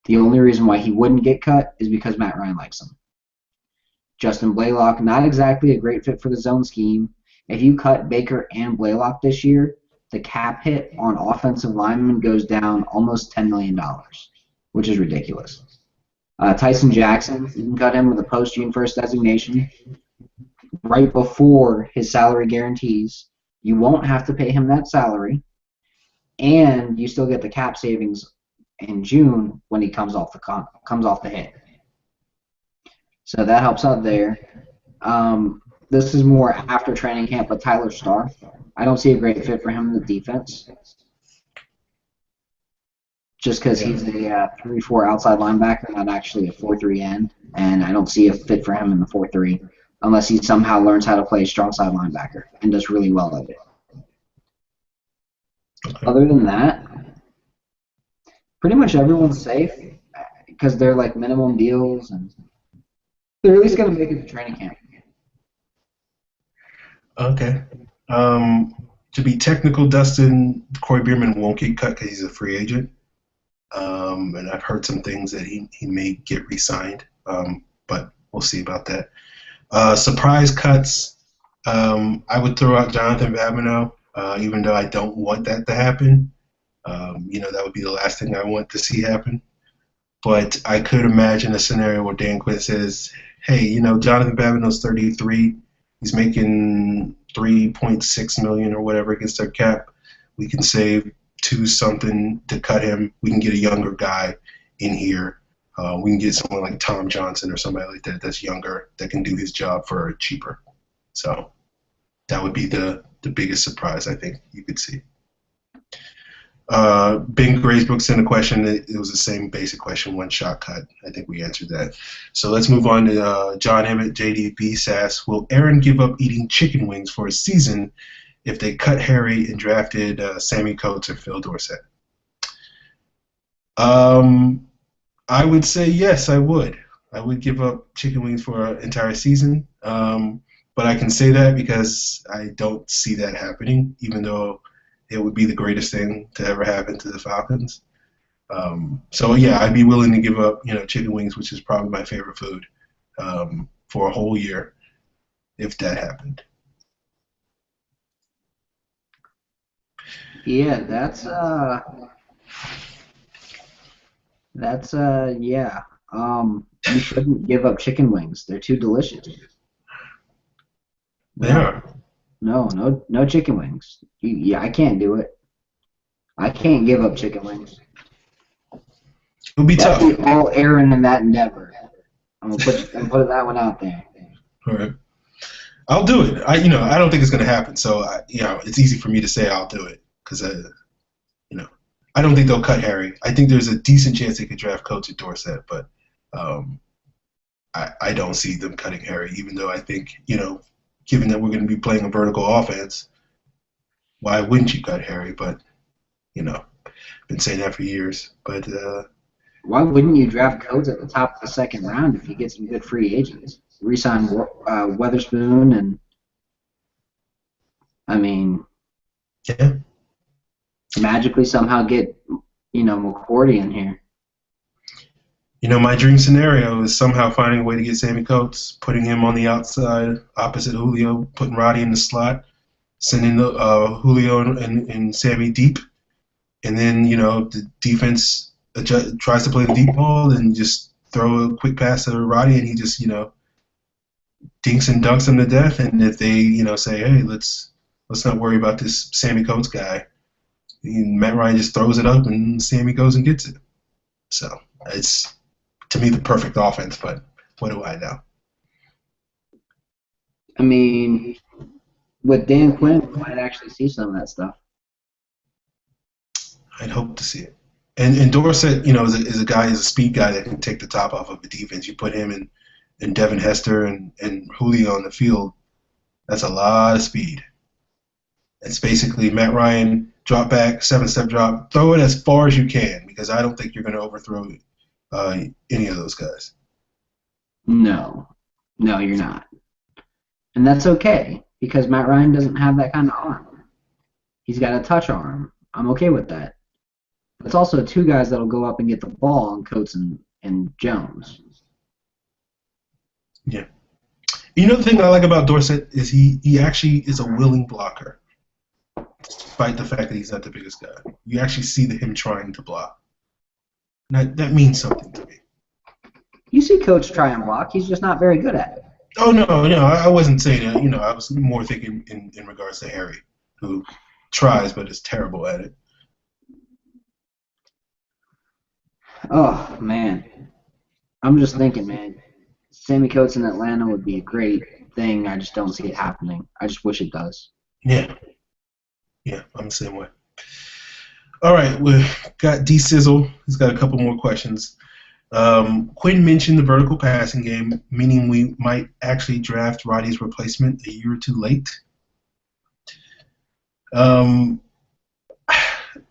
The only reason why he wouldn't get cut is because Matt Ryan likes him. Justin Blaylock, not exactly a great fit for the zone scheme. If you cut Baker and Blaylock this year, the cap hit on offensive linemen goes down almost $10 million, which is ridiculous. Tyson Jackson, you can cut him with a post-June 1st designation right before his salary guarantees. You won't have to pay him that salary, and you still get the cap savings in June when he comes off the hit. So that helps out there. This is more after training camp, but Tyler Starr, I don't see a great fit for him in the defense. Just because he's a 3-4 outside linebacker, not actually a 4-3 end, and I don't see a fit for him in the 4-3. unless he somehow learns how to play strong side linebacker and does really well at it. Okay. Other than that, pretty much everyone's safe because they're like minimum deals and they're at least going to make it to training camp. Okay. To be technical, Dustin, Corey Bierman won't get cut because he's a free agent. And I've heard some things that he may get re-signed, but we'll see about that. Surprise cuts, I would throw out Jonathan Babineau, even though I don't want that to happen. That would be the last thing I want to see happen. But I could imagine a scenario where Dan Quinn says, hey, Jonathan Babineau's 33. He's making $3.6 million or whatever against their cap. We can save $2 something to cut him. We can get a younger guy in here. We can get someone like Tom Johnson or somebody like that that's younger that can do his job for cheaper. So that would be the biggest surprise I think you could see. Ben Graysbrook sent a question. It was the same basic question, one shot cut. I think we answered that. So let's move on to John Emmett, JDB Sass. Will Aaron give up eating chicken wings for a season if they cut Harry and drafted Sammy Coates or Phil Dorsett? I would say yes, I would. I would give up chicken wings for an entire season. But I can say that because I don't see that happening, even though it would be the greatest thing to ever happen to the Falcons. So yeah, I'd be willing to give up, chicken wings, which is probably my favorite food, for a whole year, if that happened. Yeah, yeah. You shouldn't give up chicken wings. They're too delicious. They are. No chicken wings. Yeah, I can't do it. I can't give up chicken wings. It'll be tough. That'd be all Aaron in that endeavor. I'm gonna put that one out there. All right. I'll do it. I don't think it's going to happen. So, it's easy for me to say I'll do it because, I don't think they'll cut Harry. I think there's a decent chance they could draft Coates at Dorsett, but I don't see them cutting Harry, even though I think, given that we're going to be playing a vertical offense, why wouldn't you cut Harry? But, been saying that for years. But why wouldn't you draft Coates at the top of the second round if you get some good free agents? Resign Weatherspoon and, yeah, magically somehow get, McCourty in here. My dream scenario is somehow finding a way to get Sammy Coates, putting him on the outside opposite Julio, putting Roddy in the slot, sending Julio and Sammy deep, and then, the defense tries to play the deep ball and just throw a quick pass to Roddy, and he just, dinks and dunks them to death. And if they, say, hey, let's not worry about this Sammy Coates guy, and Matt Ryan just throws it up and Sammy goes and gets it. So it's, to me, the perfect offense, but what do I know? With Dan Quinn, we might actually see some of that stuff. I'd hope to see it. And Dorsett, is a speed guy that can take the top off of the defense. You put him and Devin Hester and Julio on the field, that's a lot of speed. It's basically Matt Ryan, drop back, 7-step drop, throw it as far as you can, because I don't think you're going to overthrow any of those guys. No, you're not. And that's okay, because Matt Ryan doesn't have that kind of arm. He's got a touch arm. I'm okay with that. It's also two guys that'll go up and get the ball on Coates and Jones. Yeah. The thing I like about Dorsett is he actually is a willing blocker, despite the fact that he's not the biggest guy. You actually see him trying to block. That means something to me. You see Coach try and block. He's just not very good at it. Oh, no, I wasn't saying that. I was more thinking in regards to Harry, who tries but is terrible at it. Oh, man. I'm just thinking, man. Sammy Coates in Atlanta would be a great thing. I just don't see it happening. I just wish it does. Yeah. Yeah, I'm the same way. All right, we've got D Sizzle. He's got a couple more questions. Quinn mentioned the vertical passing game, meaning we might actually draft Roddy's replacement a year or two late. Um,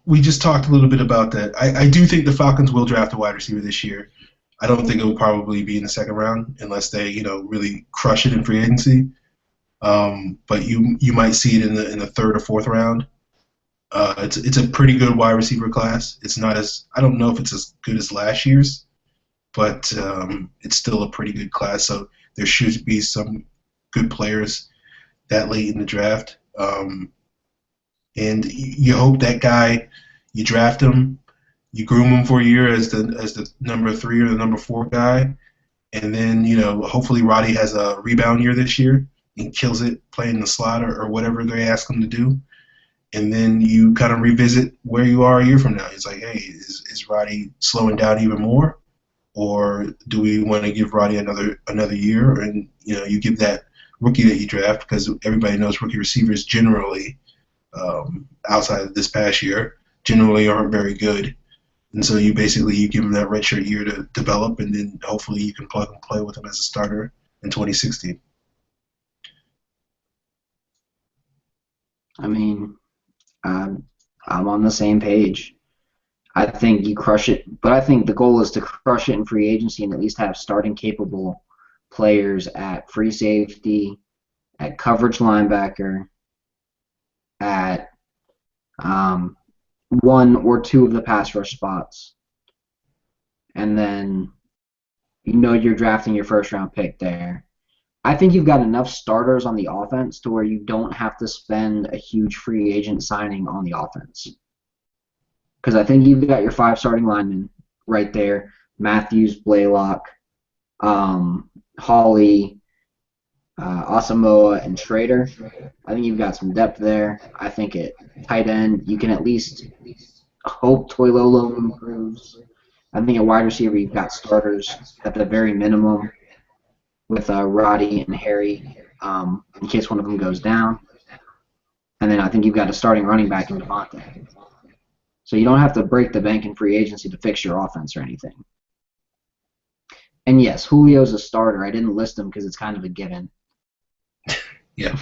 we just talked a little bit about that. I do think the Falcons will draft a wide receiver this year. I don't think it will probably be in the second round unless they, really crush it in free agency. But you might see it in the third or fourth round. It's a pretty good wide receiver class. It's not as I don't know if it's as good as last year's, but it's still a pretty good class. So there should be some good players that late in the draft. And you hope that guy, you draft him, you groom him for a year as the number 3 or the number 4 guy, and then hopefully Roddy has a rebound year this year and kills it playing the slot or whatever they ask him to do, and then you kind of revisit where you are a year from now. It's like, hey, is Roddy slowing down even more, or do we want to give Roddy another year? And you give that rookie that you draft, because everybody knows rookie receivers generally, outside of this past year, generally aren't very good. And so you give him that redshirt year to develop, and then hopefully you can plug and play with him as a starter in 2016. I mean, I'm on the same page. I think you crush it, but I think the goal is to crush it in free agency and at least have starting capable players at free safety, at coverage linebacker, at one or two of the pass rush spots. And then you're drafting your first round pick there. I think you've got enough starters on the offense to where you don't have to spend a huge free agent signing on the offense. Because I think you've got your 5 starting linemen right there. Matthews, Blaylock, Hawley, Asamoah, and Schrader. I think you've got some depth there. I think at tight end, you can at least hope Toilolo improves. I think at wide receiver, you've got starters at the very minimum with Roddy and Harry in case one of them goes down. And then I think you've got a starting running back in Devontae. So you don't have to break the bank in free agency to fix your offense or anything. And yes, Julio's a starter. I didn't list him because it's kind of a given. Yeah.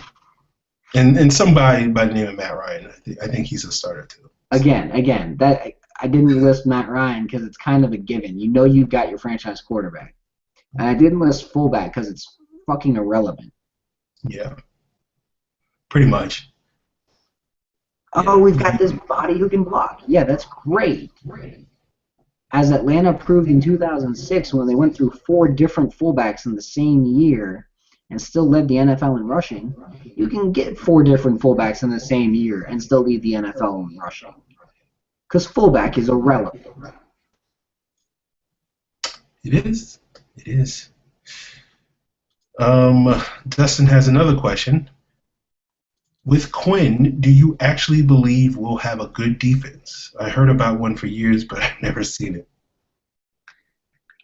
And somebody by the name of Matt Ryan, I think he's a starter too. Again, that I didn't list Matt Ryan because it's kind of a given. You've got your franchise quarterback. And I didn't list fullback because it's fucking irrelevant. Yeah. Pretty much. Oh, we've got this body who can block. Yeah, that's great. As Atlanta proved in 2006 when they went through 4 different fullbacks in the same year and still led the NFL in rushing, you can get 4 different fullbacks in the same year and still lead the NFL in rushing. Because fullback is irrelevant. It is. It is. Dustin has another question. With Quinn, do you actually believe we'll have a good defense? I heard about one for years, but I've never seen it.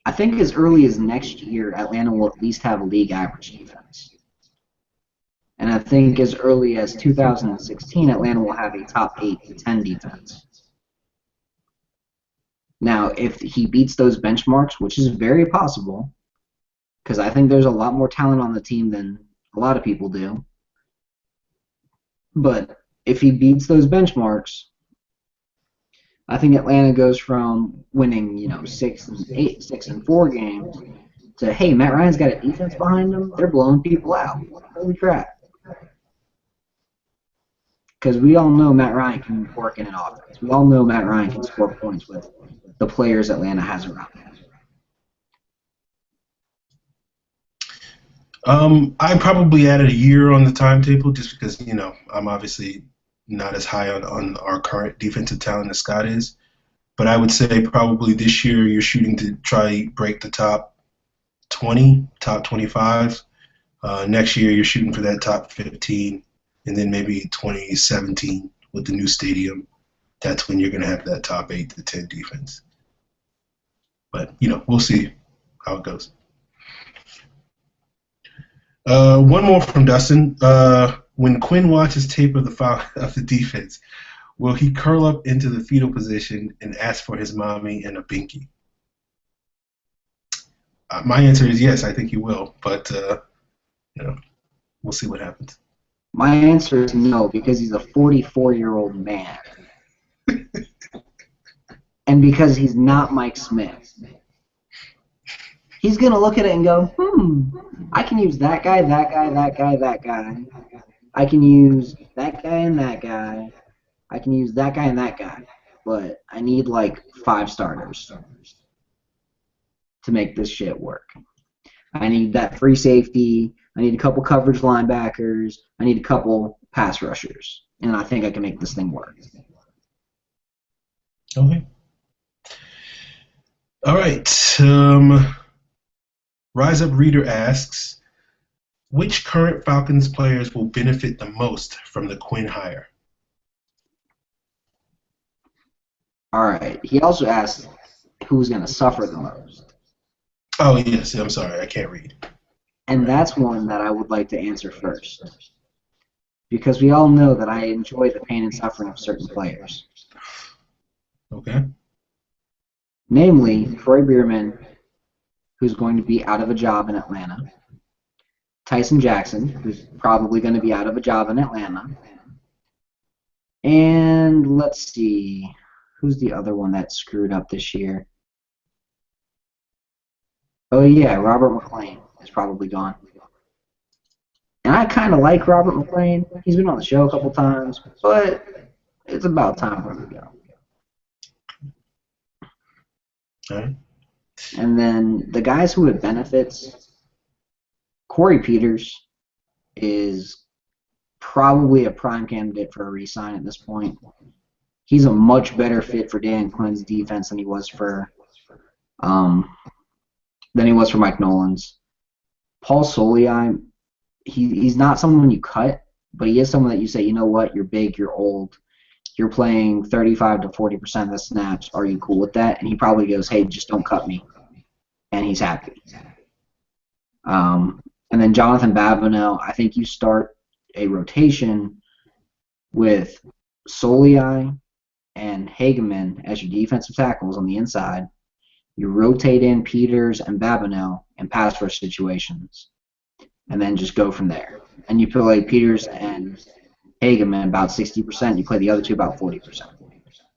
I think as early as next year, Atlanta will at least have a league average defense. And I think as early as 2016, Atlanta will have a top 8 to 10 defense. Now, if he beats those benchmarks, which is very possible, because I think there's a lot more talent on the team than a lot of people do, but if he beats those benchmarks, I think Atlanta goes from winning, 6 and 4 games to, hey, Matt Ryan's got a defense behind him. They're blowing people out. Holy crap. Because we all know Matt Ryan can work in an offense. We all know Matt Ryan can score points with the players Atlanta has around him. I probably added a year on the timetable just because, I'm obviously not as high on our current defensive talent as Scott is. But I would say probably this year you're shooting to try break the top 20, top 25. Next year you're shooting for that top 15. And then maybe 2017 with the new stadium, that's when you're going to have that top 8 to 10 defense. But, we'll see how it goes. One more from Dustin. When Quinn watches tape of the defense, will he curl up into the fetal position and ask for his mommy and a binky? My answer is yes. I think he will, but we'll see what happens. My answer is no, because he's a 44-year-old man. And because he's not Mike Smith. He's going to look at it and go, I can use that guy, that guy, that guy, that guy. I can use that guy and that guy. I can use that guy and that guy. But I need like 5 starters to make this shit work. I need that free safety. I need a couple coverage linebackers. I need a couple pass rushers. And I think I can make this thing work. Okay. All right. Rise Up Reader asks, which current Falcons players will benefit the most from the Quinn hire? All right. He also asked who's going to suffer the most. Oh, yes. I'm sorry. I can't read. And that's one that I would like to answer first. Because we all know that I enjoy the pain and suffering of certain players. Okay. Namely, Troy Bierman, who's going to be out of a job in Atlanta. Tyson Jackson, who's probably going to be out of a job in Atlanta. And let's see, who's the other one that screwed up this year? Oh yeah, Robert McClain is probably gone. And I kind of like Robert McClain. He's been on the show a couple times, but it's about time for him to go. Okay. And then the guys who it benefits, Corey Peters is probably a prime candidate for a re-sign at this point. He's a much better fit for Dan Quinn's defense than he was for Mike Nolan's. Paul Soliai, he's not someone you cut, but he is someone that you say, you know what, you're big, you're old, you're playing 35 to 40% of the snaps. Are you cool with that? And he probably goes, hey, just don't cut me. And he's happy. And then Jonathan Babineau, I think you start a rotation with Soliai and Hageman as your defensive tackles on the inside. You rotate in Peters and Babineau in pass rush situations, and then just go from there. And you play Peters and Hageman about 60%. You play the other two about 40%.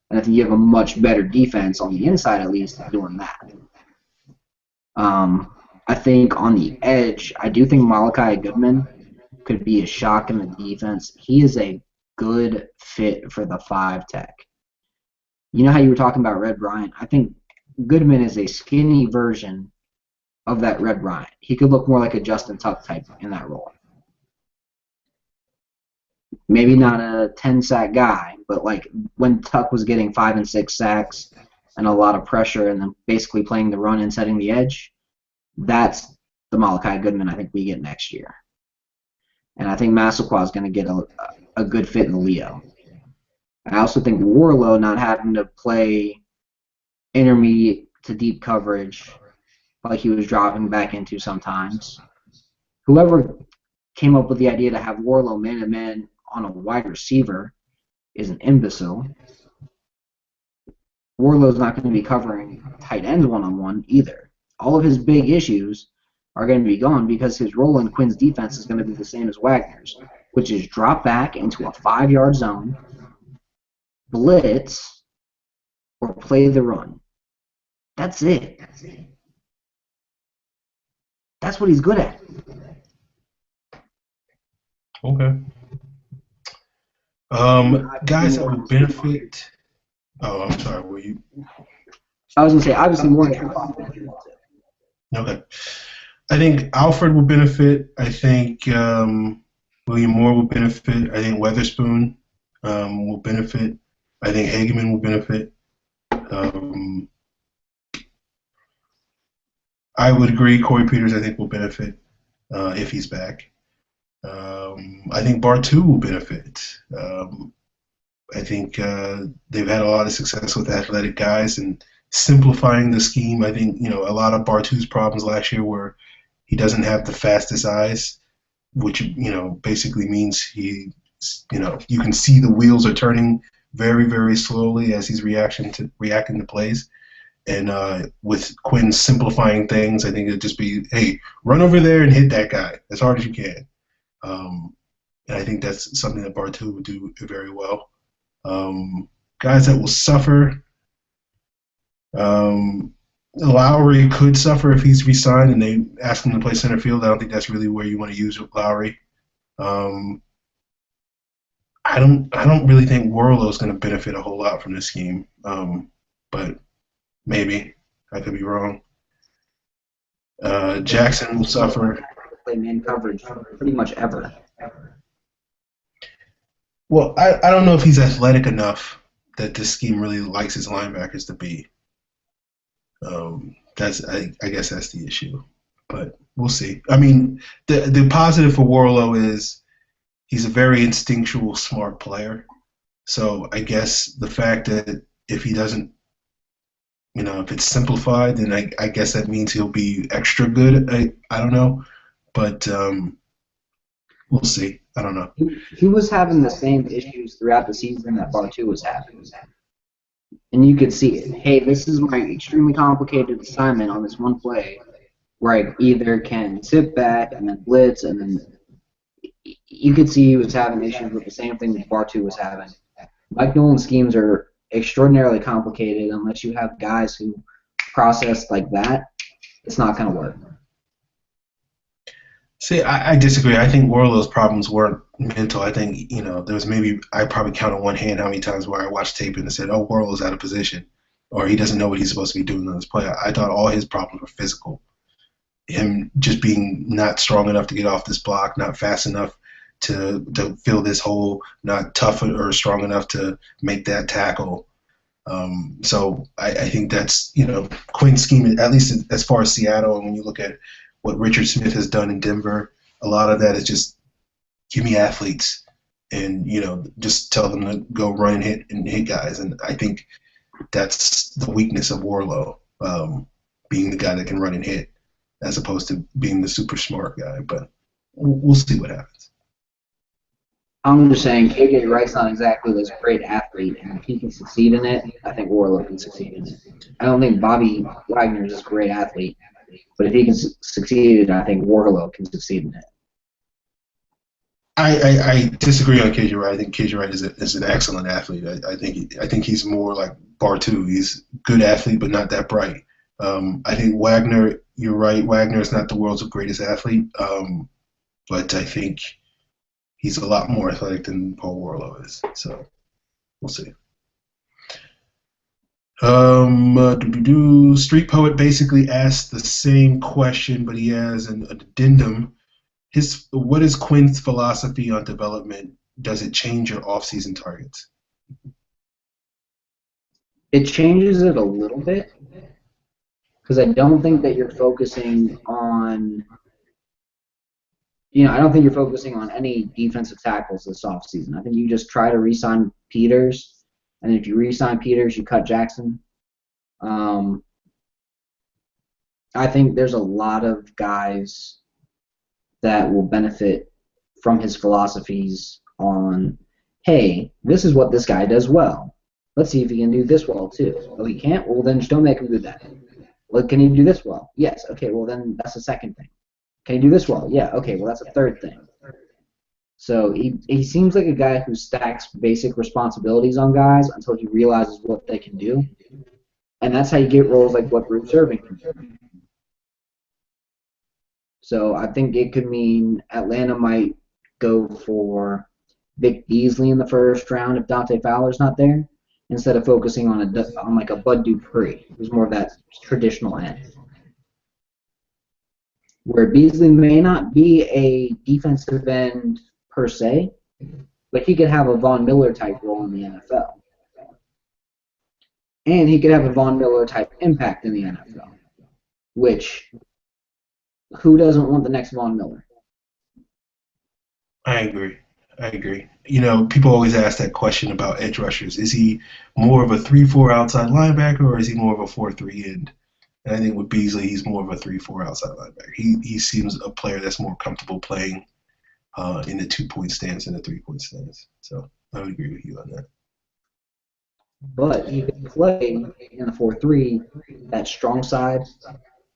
And I think you have a much better defense on the inside, at least, doing that. I think on the edge, I do think Malachi Goodman could be a shock in the defense. He is a good fit for the 5 tech. You know how you were talking about Red Bryant? I think Goodman is a skinny version of that Red Bryant. He could look more like a Justin Tuck type in that role. Maybe not a 10-sack guy, but like when Tuck was getting 5 and 6 sacks and a lot of pressure and then basically playing the run and setting the edge, that's the Malachi Goodman I think we get next year. And I think Massaquoi is going to get a good fit in Leo. I also think Worrilow not having to play intermediate to deep coverage like he was dropping back into sometimes. Whoever came up with the idea to have Worrilow man-to-man on a wide receiver is an imbecile. Worlow's not going to be covering tight ends one-on-one either. All of his big issues are going to be gone because his role in Quinn's defense is going to be the same as Wagner's, which is drop back into a 5-yard zone, blitz, or play the run. That's it. That's what he's good at. Okay. Guys that will benefit. Oh, I'm sorry. Were you? I was going to say, obviously, more than Okay. I think Alfred will benefit. I think William Moore will benefit. I think Weatherspoon will benefit. I think Hageman will benefit. I would agree. Corey Peters, I think, will benefit if he's back. I think Bartu will benefit. I think they've had a lot of success with athletic guys and simplifying the scheme. I think a lot of Bartu's problems last year were he doesn't have the fastest eyes, which basically means you can see the wheels are turning very, very slowly as he's reacting to plays. And with Quinn simplifying things, I think it'd just be, hey, run over there and hit that guy as hard as you can. And I think that's something that Bartu would do very well. Guys that will suffer. Lowry could suffer if he's re-signed and they ask him to play center field. I don't think that's really where you want to use Lowry. I don't really think Worrilow is going to benefit a whole lot from this scheme, but maybe I could be wrong. Jackson will suffer. Play man coverage pretty much ever. Well, I don't know if he's athletic enough that this scheme really likes his linebackers to be. I guess that's the issue, but we'll see. I mean, the positive for Worrilow is he's a very instinctual, smart player. So I guess the fact that if he doesn't, if it's simplified, then I guess that means he'll be extra good. I don't know, but we'll see. I don't know. He was having the same issues throughout the season that Bartu was having. And you could see it. Hey, this is my extremely complicated assignment on this one play where I either can sit back and then blitz, and then you could see he was having issues with the same thing that Bartu was having. Mike Nolan's schemes are extraordinarily complicated. Unless you have guys who process like that, it's not going to work. See, I disagree. I think Worrillow's problems weren't mental. I think, there was I probably count on one hand how many times where I watched tape and said, oh, Worrillow's out of position, or he doesn't know what he's supposed to be doing on this play. I thought all his problems were physical. Him just being not strong enough to get off this block, not fast enough to fill this hole, not tough or strong enough to make that tackle. So I think that's, Quinn's scheme, at least as far as Seattle, and when you look at what Richard Smith has done in Denver, a lot of that is just give me athletes and, just tell them to go run and hit guys. And I think that's the weakness of Worrilow, being the guy that can run and hit as opposed to being the super smart guy. But we'll see what happens. I'm just saying KJ Wright's not exactly this great athlete, and if he can succeed in it, I think Worrilow can succeed in it. I don't think Bobby Wagner is this great athlete, but if he can succeed in it, I think Worrilow can succeed in it. I disagree on KJ Wright. I think KJ Wright is an excellent athlete. I think he's more like Bartu. He's a good athlete, but not that bright. I think Wagner, you're right. Wagner is not the world's greatest athlete, but I think he's a lot more athletic than Paul Worrilow is. So we'll see. Street Poet basically asked the same question, but he has an addendum. What is Quinn's philosophy on development? Does it change your off-season targets? It changes it a little bit because I don't think that you're focusing on. I don't think you're focusing on any defensive tackles this offseason. I think you just try to re-sign Peters, and if you re-sign Peters, you cut Jackson. I think there's a lot of guys that will benefit from his philosophies on, hey, this is what this guy does well. Let's see if he can do this well, too. Oh, he can't? Well, then just don't make him do that. Well, can he do this well? Yes. Okay, well, then that's the second thing. Can he do this well? Yeah, okay, well, that's a third thing. So he seems like a guy who stacks basic responsibilities on guys until he realizes what they can do. And that's how you get roles like what Bruce Irvin can do. So I think it could mean Atlanta might go for Vic Beasley in the first round if Dante Fowler's not there, instead of focusing on like a Bud Dupree, who's more of that traditional end. Where Beasley may not be a defensive end per se, but he could have a Von Miller type role in the NFL. And he could have a Von Miller type impact in the NFL, which, who doesn't want the next Von Miller? I agree. People always ask that question about edge rushers. Is he more of a 3-4 outside linebacker, or is he more of a 4-3 end? And I think with Beasley, he's more of a 3-4 outside linebacker. He seems a player that's more comfortable playing in the 2-point stance and the 3-point stance. So I would agree with you on that. but he could play in the 4-3, that strong side,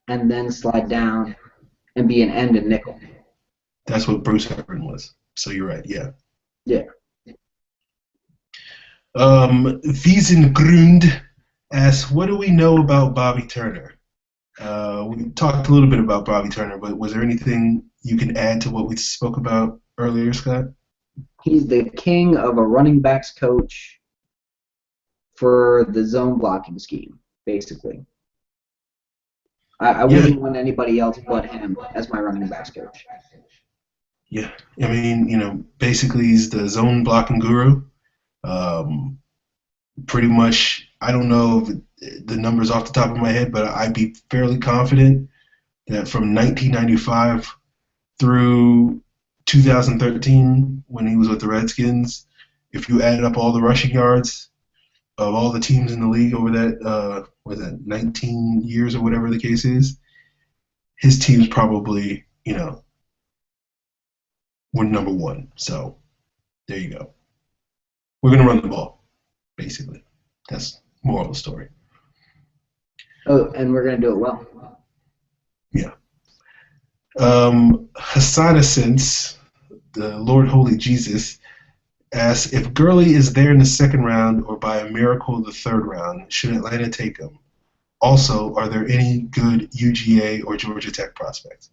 and then slide down and be an end and nickel. That's what Bruce Irvin was. So you're right. Yeah. Yeah. Wiesengrund asks, what do we know about Bobby Turner? We talked a little bit about Bobby Turner, but was there anything you can add to what we spoke about earlier, Scott? He's the king of a running backs coach for the zone blocking scheme, basically. I Yeah, wouldn't want anybody else but him as my running backs coach. yeah. I mean, basically he's the zone blocking guru. Um, Pretty much, I don't know the numbers off the top of my head, but I'd be fairly confident that from 1995 through 2013, when he was with the Redskins, if you added up all the rushing yards of all the teams in the league over that, was that 19 years or whatever the case is, his team's probably, were number one. So there you go. We're going to run the ball, basically. That's moral of the story. Oh, and we're going to do it well. Yeah. Hassanasence, the Lord Holy Jesus, asks if Gurley is there in the second round or by a miracle the third round, should Atlanta take him? Also, are there any good UGA or Georgia Tech prospects?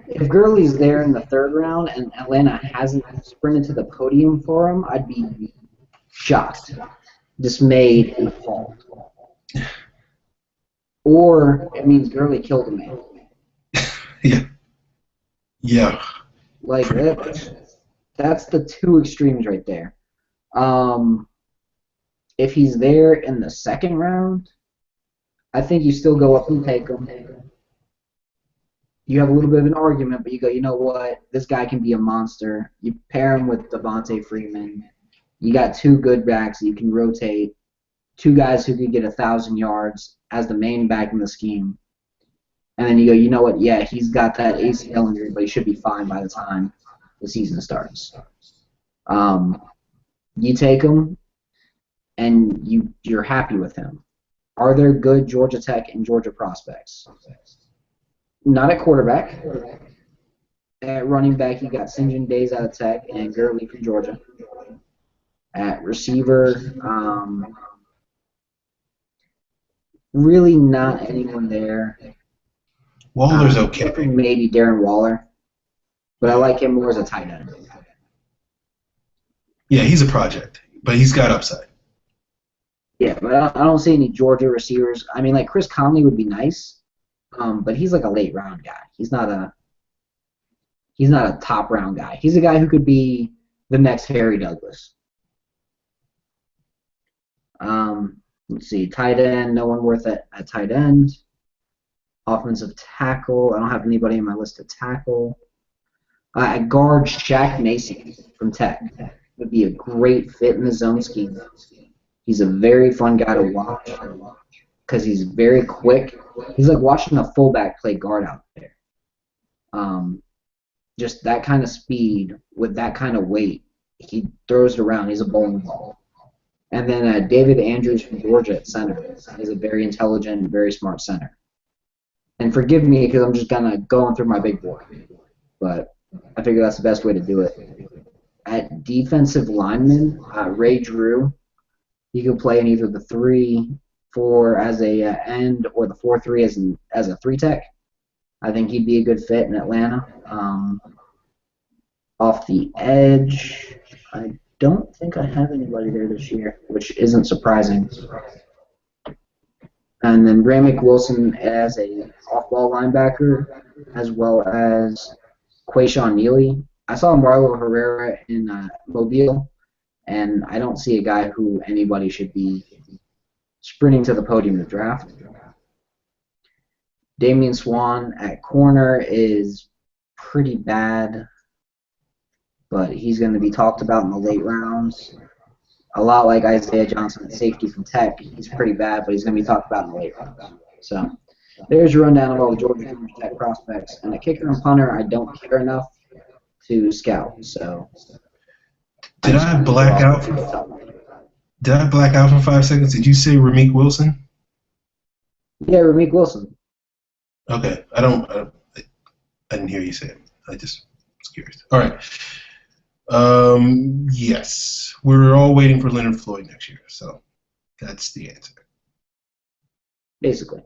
If Gurley's there in the third round and Atlanta hasn't sprinted to the podium for him, I'd be shocked, dismayed, and appalled. Or it means Gurley killed a man. Yeah. Yeah. Like that's the two extremes right there. If he's there in the second round, I think you still go up and take him. You have a little bit of an argument, but you go, you know what? This guy can be a monster. You pair him with Devontae Freeman. You got two good backs that you can rotate. Two guys who could get 1,000 yards as the main back in the scheme. And then you go, you know what? Yeah, he's got that ACL injury, but he should be fine by the time the season starts. You take him, and you're happy with him. Are there good Georgia Tech and Georgia prospects? Not at quarterback. At running back, you got St. John Days out of Tech and Gurley from Georgia. At receiver, really not anyone there. Waller's okay. Maybe Darren Waller, but I like him more as a tight end. Yeah, he's a project, but he's got upside. Yeah, but I don't see any Georgia receivers. I mean, like Chris Conley would be nice, but he's like a late round guy. He's not a top round guy. He's a guy who could be the next Harry Douglas. Let's see, tight end, no one worth it at tight end. Offensive tackle, I don't have anybody on my list of tackle. At guard, Shaq Mason from Tech would be a great fit in the zone scheme. He's a very fun guy to watch because he's very quick. He's like watching a fullback play guard out there. Just that kind of speed with that kind of weight. He throws it around. He's a bowling ball. And then David Andrews from Georgia at center. He's a very intelligent, very smart center. And forgive me because I'm just kind of going through my big board. But I figure that's the best way to do it. At defensive lineman, Ray Drew. He could play in either the 3-4 as a end or the 4-3 as a 3-tech. I think he'd be a good fit in Atlanta. Off the edge, I don't think I have anybody there this year, which isn't surprising. And then Raemick Wilson as a off-ball linebacker, as well as Quayshawn Neely. I saw Marlo Herrera in Mobile, and I don't see a guy who anybody should be sprinting to the podium to draft. Damian Swan at corner is pretty bad, but he's going to be talked about in the late rounds. A lot like Isaiah Johnson at safety from Tech. He's pretty bad, but he's going to be talked about in the late rounds. So there's your rundown of all the Georgia Tech prospects. And the kicker and punter, I don't care enough to scout. So did I black out? Did I black out for 5 seconds? Did you say Ramik Wilson? Yeah, Ramik Wilson. Okay, I didn't hear you say it. I just was curious. All right. Yes, we're all waiting for Leonard Floyd next year, so that's the answer. Basically.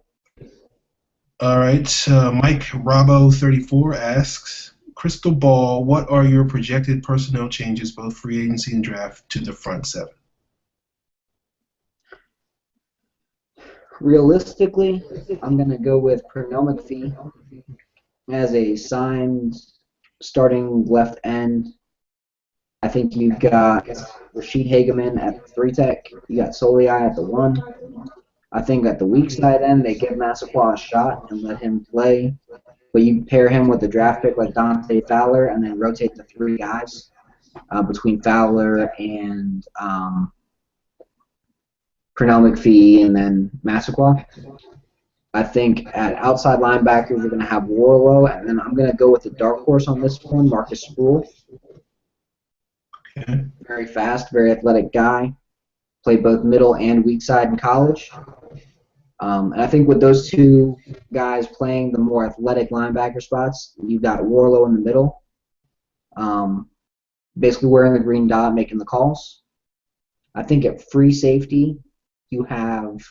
All right. Mike Robbo34 asks, Crystal Ball, what are your projected personnel changes, both free agency and draft, to the front seven? Realistically, I'm going to go with Pernell McPhee as a signed starting left end. I think you've got Rashid Hageman at the 3 tech. You got Soliai at the 1. I think at the weak side end, they give Massaquoi a shot and let him play. But you pair him with a draft pick like Dante Fowler and then rotate the 3 guys between Fowler and Pernell McPhee and then Massaquoi. I think at outside linebackers, you're going to have Worrilow, and then I'm going to go with the dark horse on this one, Marcus Sproul. Okay. Very fast, very athletic guy. Played both middle and weak side in college. And I think with those 2 guys playing the more athletic linebacker spots, you've got Worrilow in the middle, basically wearing the green dot, making the calls. I think at free safety, you have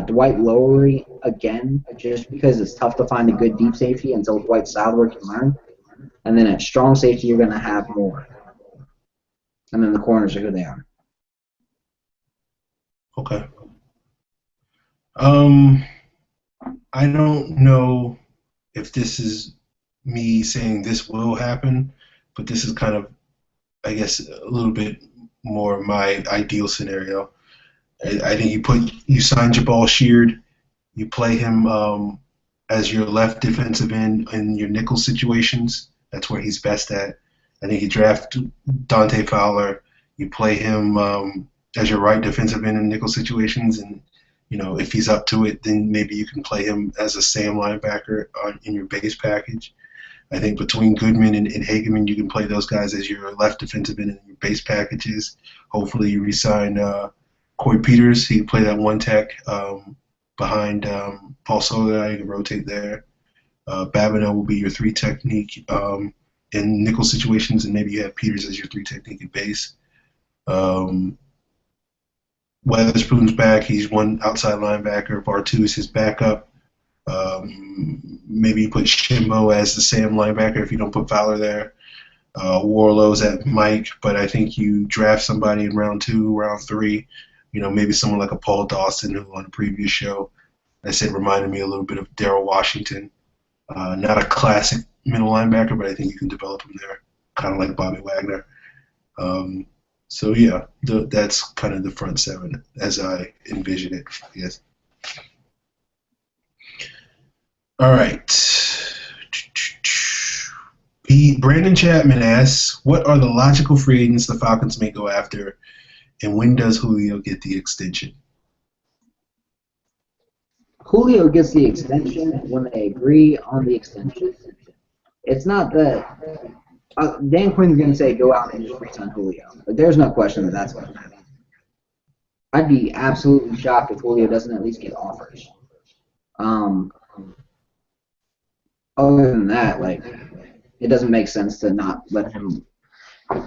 Dwight Lowery again, just because it's tough to find a good deep safety until Dwight Sadler can learn. And then at strong safety, you're going to have Moore. And then the corners are who they are. Okay. I don't know if this is me saying this will happen, but this is kind of, I guess, a little bit more my ideal scenario. I think you sign Jabal Sheard, you play him as your left defensive end in your nickel situations. That's where he's best at. I think you draft Dante Fowler, you play him as your right defensive end in nickel situations, and if he's up to it, then maybe you can play him as a Sam linebacker in your base package. I think between Goodman and Hageman, you can play those guys as your left defensive end in your base packages. Hopefully, you resign Corey Peters. He can play that 1 tech behind Paul Soliai. You can rotate there. Babineau will be your 3 technique in nickel situations, and maybe you have Peters as your 3 technique at base. Weatherspoon's back. He's 1 outside linebacker. Bartu is his backup. Maybe you put Shimbo as the Sam linebacker if you don't put Fowler there. Worrillow's at Mike, but I think you draft somebody in round 2, round 3. Maybe someone like a Paul Dawson, who on the previous show I said reminded me a little bit of Darrell Washington. Not a classic middle linebacker, but I think you can develop him there, kind of like Bobby Wagner. So yeah, that's kind of the front 7 as I envision it. Yes. All right. Brandon Chapman asks, what are the logical free agents the Falcons may go after, and when does Julio get the extension? Julio gets the extension when they agree on the extension. It's not that Dan Quinn's going to say go out and just resign Julio, but there's no question that that's going to happen. I'd be absolutely shocked if Julio doesn't at least get offers. Other than that, it doesn't make sense to not let him.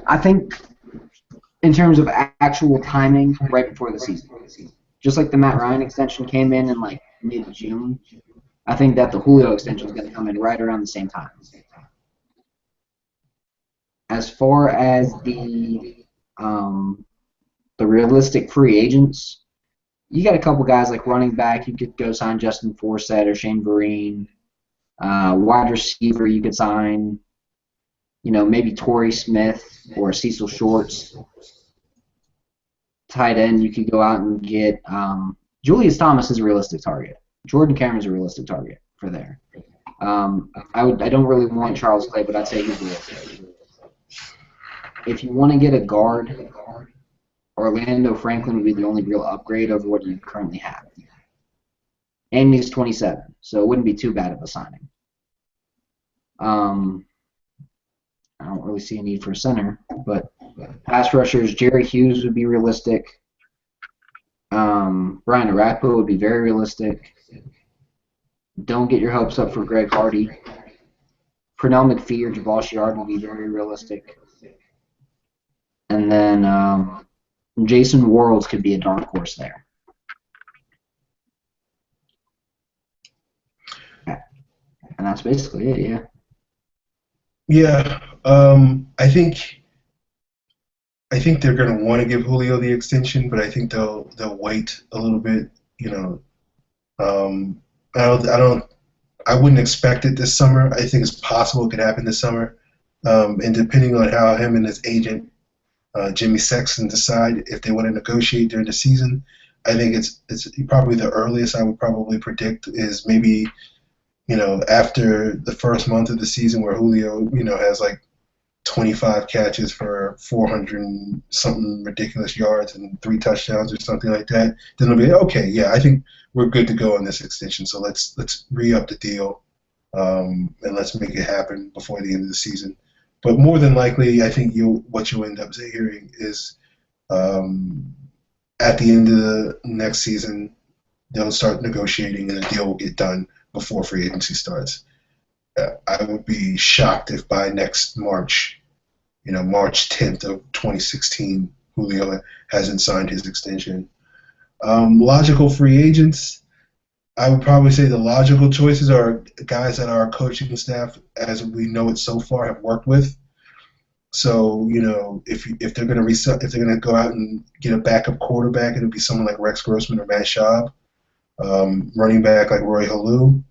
I think in terms of actual timing, right before the season, just like the Matt Ryan extension came in mid-June, I think that the Julio extension is going to come in right around the same time. As far as the realistic free agents, you got a couple guys like running back. You could go sign Justin Forsett or Shane Vereen. Wide receiver, you could sign, maybe Torrey Smith or Cecil Shorts. Tight end, you could go out and get Julius Thomas is a realistic target. Jordan Cameron is a realistic target for there. I don't really want Charles Clay, but I'd say he's realistic. If you want to get a guard, Orlando Franklin would be the only real upgrade over what you currently have. And he's 27, so it wouldn't be too bad of a signing. I don't really see a need for a center, but pass rushers, Jerry Hughes would be realistic. Brian Arakpo would be very realistic. Don't get your hopes up for Greg Hardy. Pernell McPhee or Javal Sheard would be very realistic. And then Jason Worrells could be a dark horse there. And that's basically it, yeah. Yeah, I think they're going to want to give Julio the extension, but I think they'll wait a little bit. You know, um, I wouldn't expect it this summer. I think it's possible it could happen this summer, and depending on how him and his agent Jimmy Sexton decide if they want to negotiate during the season, I think it's probably the earliest I would probably predict is maybe after the first month of the season where Julio has like 25 catches for 400 and something ridiculous yards and 3 touchdowns or something like that, then it'll be okay. Yeah, I think we're good to go on this extension. So let's re-up the deal and let's make it happen before the end of the season. But more than likely, I think what you'll end up hearing is um, at the end of the next season they'll start negotiating and the deal will get done before free agency starts. I would be shocked if by next March, March 10th of 2016, Julio hasn't signed his extension. Logical free agents, I would probably say the logical choices are guys that our coaching staff, as we know it so far, have worked with. So if they're going to if they're going to go out and get a backup quarterback, it'll be someone like Rex Grossman or Matt Schaub. Running back like Roy Halou.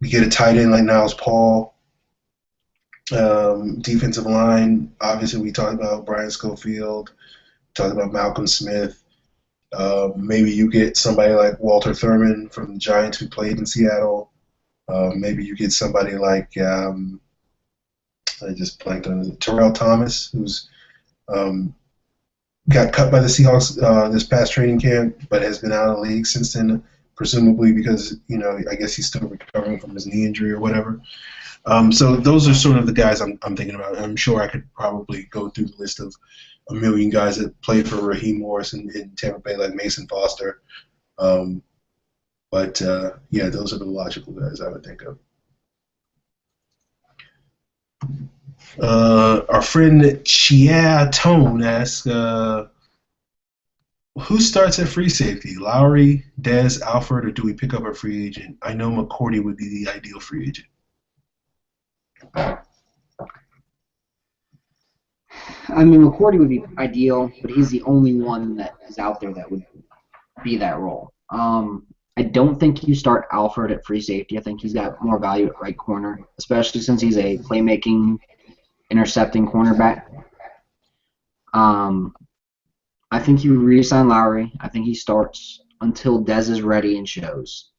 We get a tight end like Niles Paul. Defensive line, obviously we talked about Brian Schofield, talked about Malcolm Smith. Maybe you get somebody like Walter Thurman from the Giants who played in Seattle. Maybe you get somebody like I just blanked on Terrell Thomas, who's got cut by the Seahawks this past training camp, but has been out of the league since then, presumably because I guess he's still recovering from his knee injury or whatever. So those are sort of the guys I'm thinking about. I'm sure I could probably go through the list of a million guys that played for Raheem Morris in Tampa Bay, like Mason Foster. But yeah, those are the logical guys I would think of. Our friend Chia Tone asks, who starts at free safety? Lowry, Dez, Alford, or do we pick up a free agent? I know McCourty would be the ideal free agent. I mean, McCourty would be ideal, but he's the only one that is out there that would be that role. I don't think you start Alford at free safety. I think he's got more value at right corner, especially since he's a playmaking, intercepting cornerback. I think you re-sign Lowry. I think he starts until Dez is ready and shows.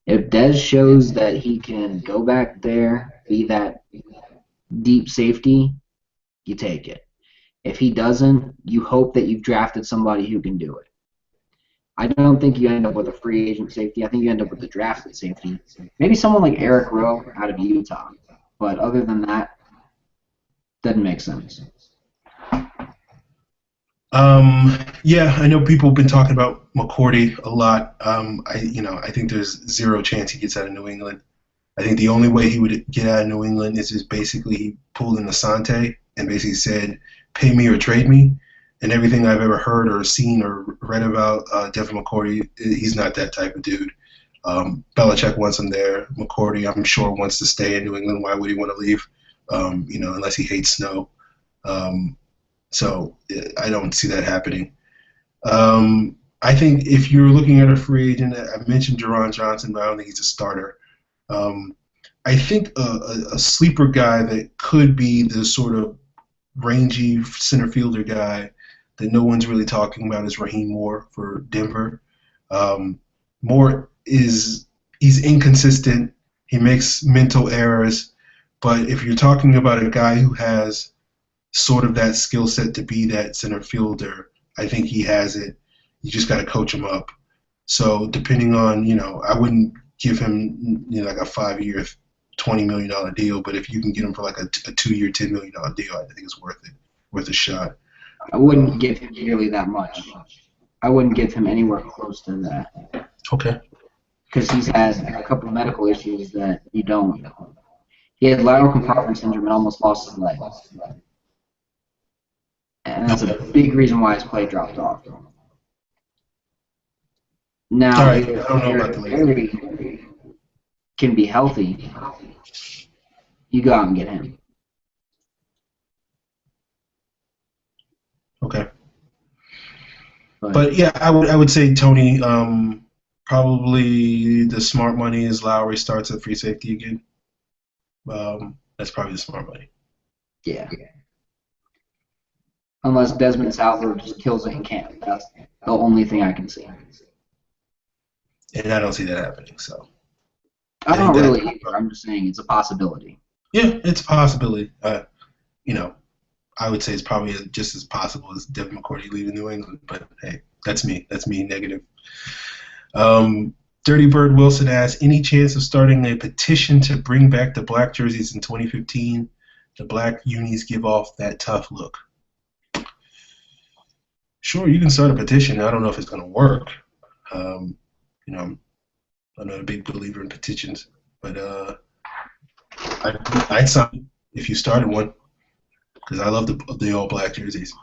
If Dez shows that he can go back there, be that deep safety, you take it. If he doesn't, you hope that you've drafted somebody who can do it. I don't think you end up with a free agent safety. I think you end up with a drafted safety. Maybe someone like Eric Rowe out of Utah. But other than that, doesn't make sense. Yeah, I know people have been talking about McCourty a lot. I think there's zero chance he gets out of New England. I think the only way he would get out of New England is just basically he pulled an Asante and basically said, pay me or trade me. And everything I've ever heard or seen or read about Devin McCourty, he's not that type of dude. Belichick wants him there. McCourty, I'm sure, wants to stay in New England. Why would he want to leave? Unless he hates snow. So I don't see that happening. I think if you're looking at a free agent, I mentioned Jerron Johnson, but I don't think he's a starter. I think a sleeper guy that could be the sort of rangy center fielder guy that no one's really talking about is Raheem Moore for Denver. Moore he's inconsistent. He makes mental errors. But if you're talking about a guy who has sort of that skill set to be that center fielder, I think he has it. You just got to coach him up. So depending on, I wouldn't give him like a 5-year, $20 million deal, but if you can get him for like a 2-year, $10 million deal, I think it's worth a shot. I wouldn't give him nearly that much. I wouldn't give him anywhere close to that. Okay. Because he's had a couple of medical issues that you don't. He had lateral compartment syndrome and almost lost his leg. And that's a big reason why his play dropped off. Now, All right. if I don't know about the leg. Barry can be healthy, you go out and get him. Okay. But yeah, I would say Tony. Probably the smart money is Lowry starts at free safety again. That's probably the smart money. Yeah. Unless Desmond Salvo just kills it in camp. That's the only thing I can see. And I don't see that happening. So. I don't really either. I'm just saying it's a possibility. Yeah, it's a possibility. I would say it's probably just as possible as Devin McCourty leaving New England. But hey, that's me. That's me negative. Dirty Bird Wilson asks, any chance of starting a petition to bring back the black jerseys in 2015? The black unis give off that tough look. Sure, you can start a petition. I don't know if it's going to work. I'm not a big believer in petitions, but I'd sign if you started one because I love the all black jerseys.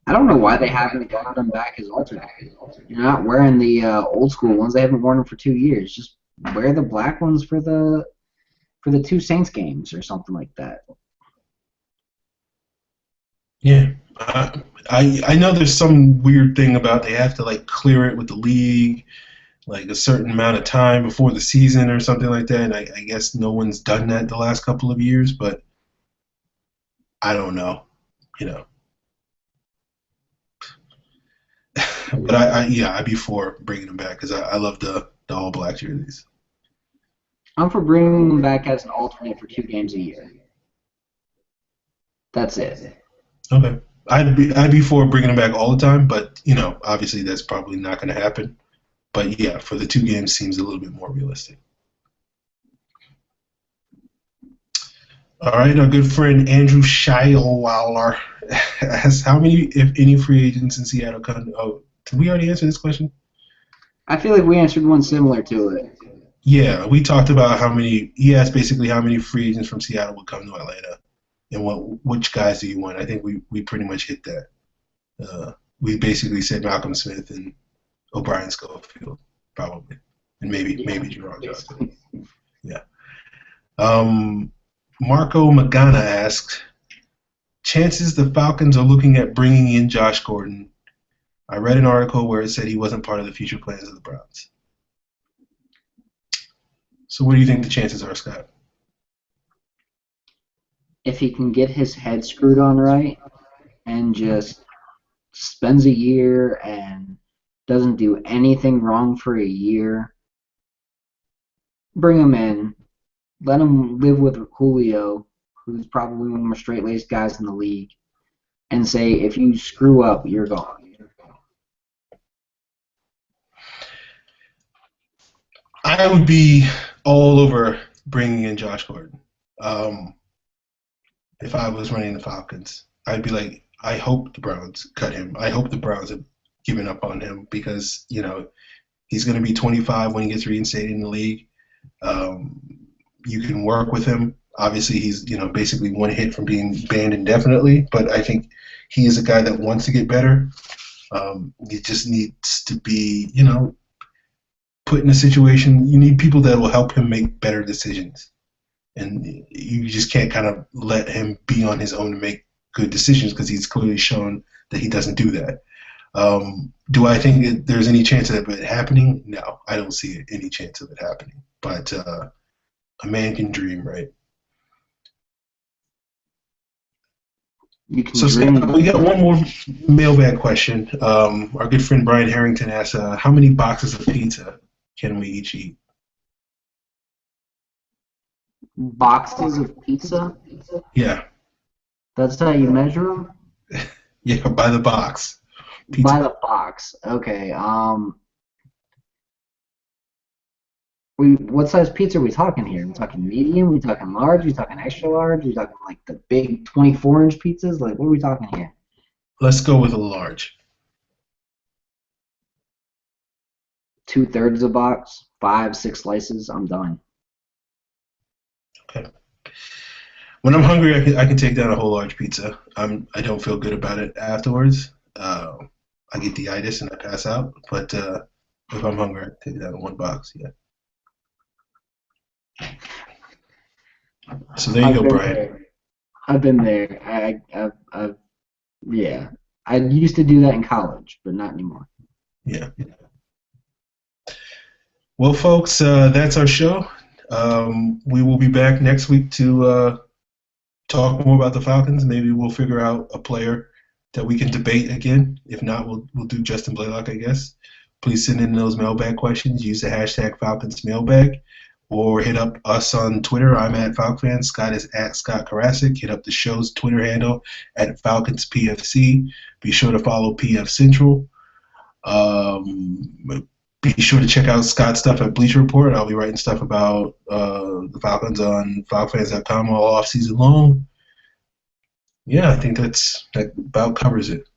I don't know why they haven't brought them back as alternate. You're not wearing the old school ones. They haven't worn them for 2 years. Just wear the black ones for the 2 Saints games or something like that. Yeah, I know there's some weird thing about they have to like clear it with the league, like a certain amount of time before the season or something like that. And I guess no one's done that the last couple of years, but I don't know, But I'd be for bringing them back because I love the all black jerseys. I'm for bringing them back as an alternate for 2 games a year. That's it. Okay, I'd be for bringing them back all the time, but obviously that's probably not going to happen. But yeah, for the 2 games seems a little bit more realistic. All right, our good friend Andrew Scheilweiler asks, how many, if any, free agents in Seattle come? Oh, did we already answer this question? I feel like we answered one similar to it. Yeah, we talked about how many. He asked basically how many free agents from Seattle would come to Atlanta, and which guys do you want? I think we pretty much hit that. We basically said Malcolm Smith and O'Brien Schofield, probably, and maybe Jerron Johnson. Yeah. Marco Magana asked, chances the Falcons are looking at bringing in Josh Gordon. I read an article where it said he wasn't part of the future plans of the Browns. So what do you think the chances are, Scott? If he can get his head screwed on right and just spends a year and doesn't do anything wrong for a year, bring him in. Let him live with Julio, who's probably one of the more straight-laced guys in the league, and say, if you screw up, you're gone. I would be all over bringing in Josh Gordon. If I was running the Falcons, I'd be like, I hope the Browns cut him. I hope the Browns have given up on him because, he's going to be 25 when he gets reinstated in the league. You can work with him. Obviously, he's basically one hit from being banned indefinitely. But I think he is a guy that wants to get better. He just needs to be, put in a situation. You need people that will help him make better decisions, and you just can't kind of let him be on his own to make good decisions because he's clearly shown that he doesn't do that. Do I think that there's any chance of it happening? No, I don't see any chance of it happening. But a man can dream, right? You can So dream. we got one more mailbag question. Our good friend Brian Harrington asks, how many boxes of pizza can we each eat? Boxes of pizza? Yeah. That's how you measure them? Yeah, by the box. Pizza. By the box. Okay. What size pizza are we talking here? We talking medium? We talking large? We talking extra large? We talking like the big 24-inch pizzas? Like, what are we talking here? Let's go with a large. 2/3 a box, 5, 6 slices. I'm done. Okay. When I'm hungry, I can take down a whole large pizza. I don't feel good about it afterwards. I get the itis and I pass out. But if I'm hungry, I can take down one box. Yeah. So there you I've go, been Brian. there. I've been there. Yeah. I used to do that in college, but not anymore. Yeah. Well, folks, that's our show. We will be back next week to talk more about the Falcons. Maybe we'll figure out a player that we can debate again. If not, we'll do Justin Blaylock, I guess. Please send in those mailbag questions. Use the hashtag Falcons mailbag, or hit up us on Twitter. I'm at FalcFan. Scott is at Scott Karasik. Hit up the show's Twitter handle at Falcons PFC. Be sure to follow PF Central. Be sure to check out Scott's stuff at Bleacher Report. I'll be writing stuff about the Falcons on FalcFans.com all off season long. Yeah, I think that about covers it.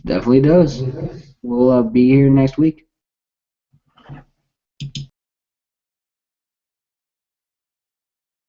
Definitely does. We'll be here next week.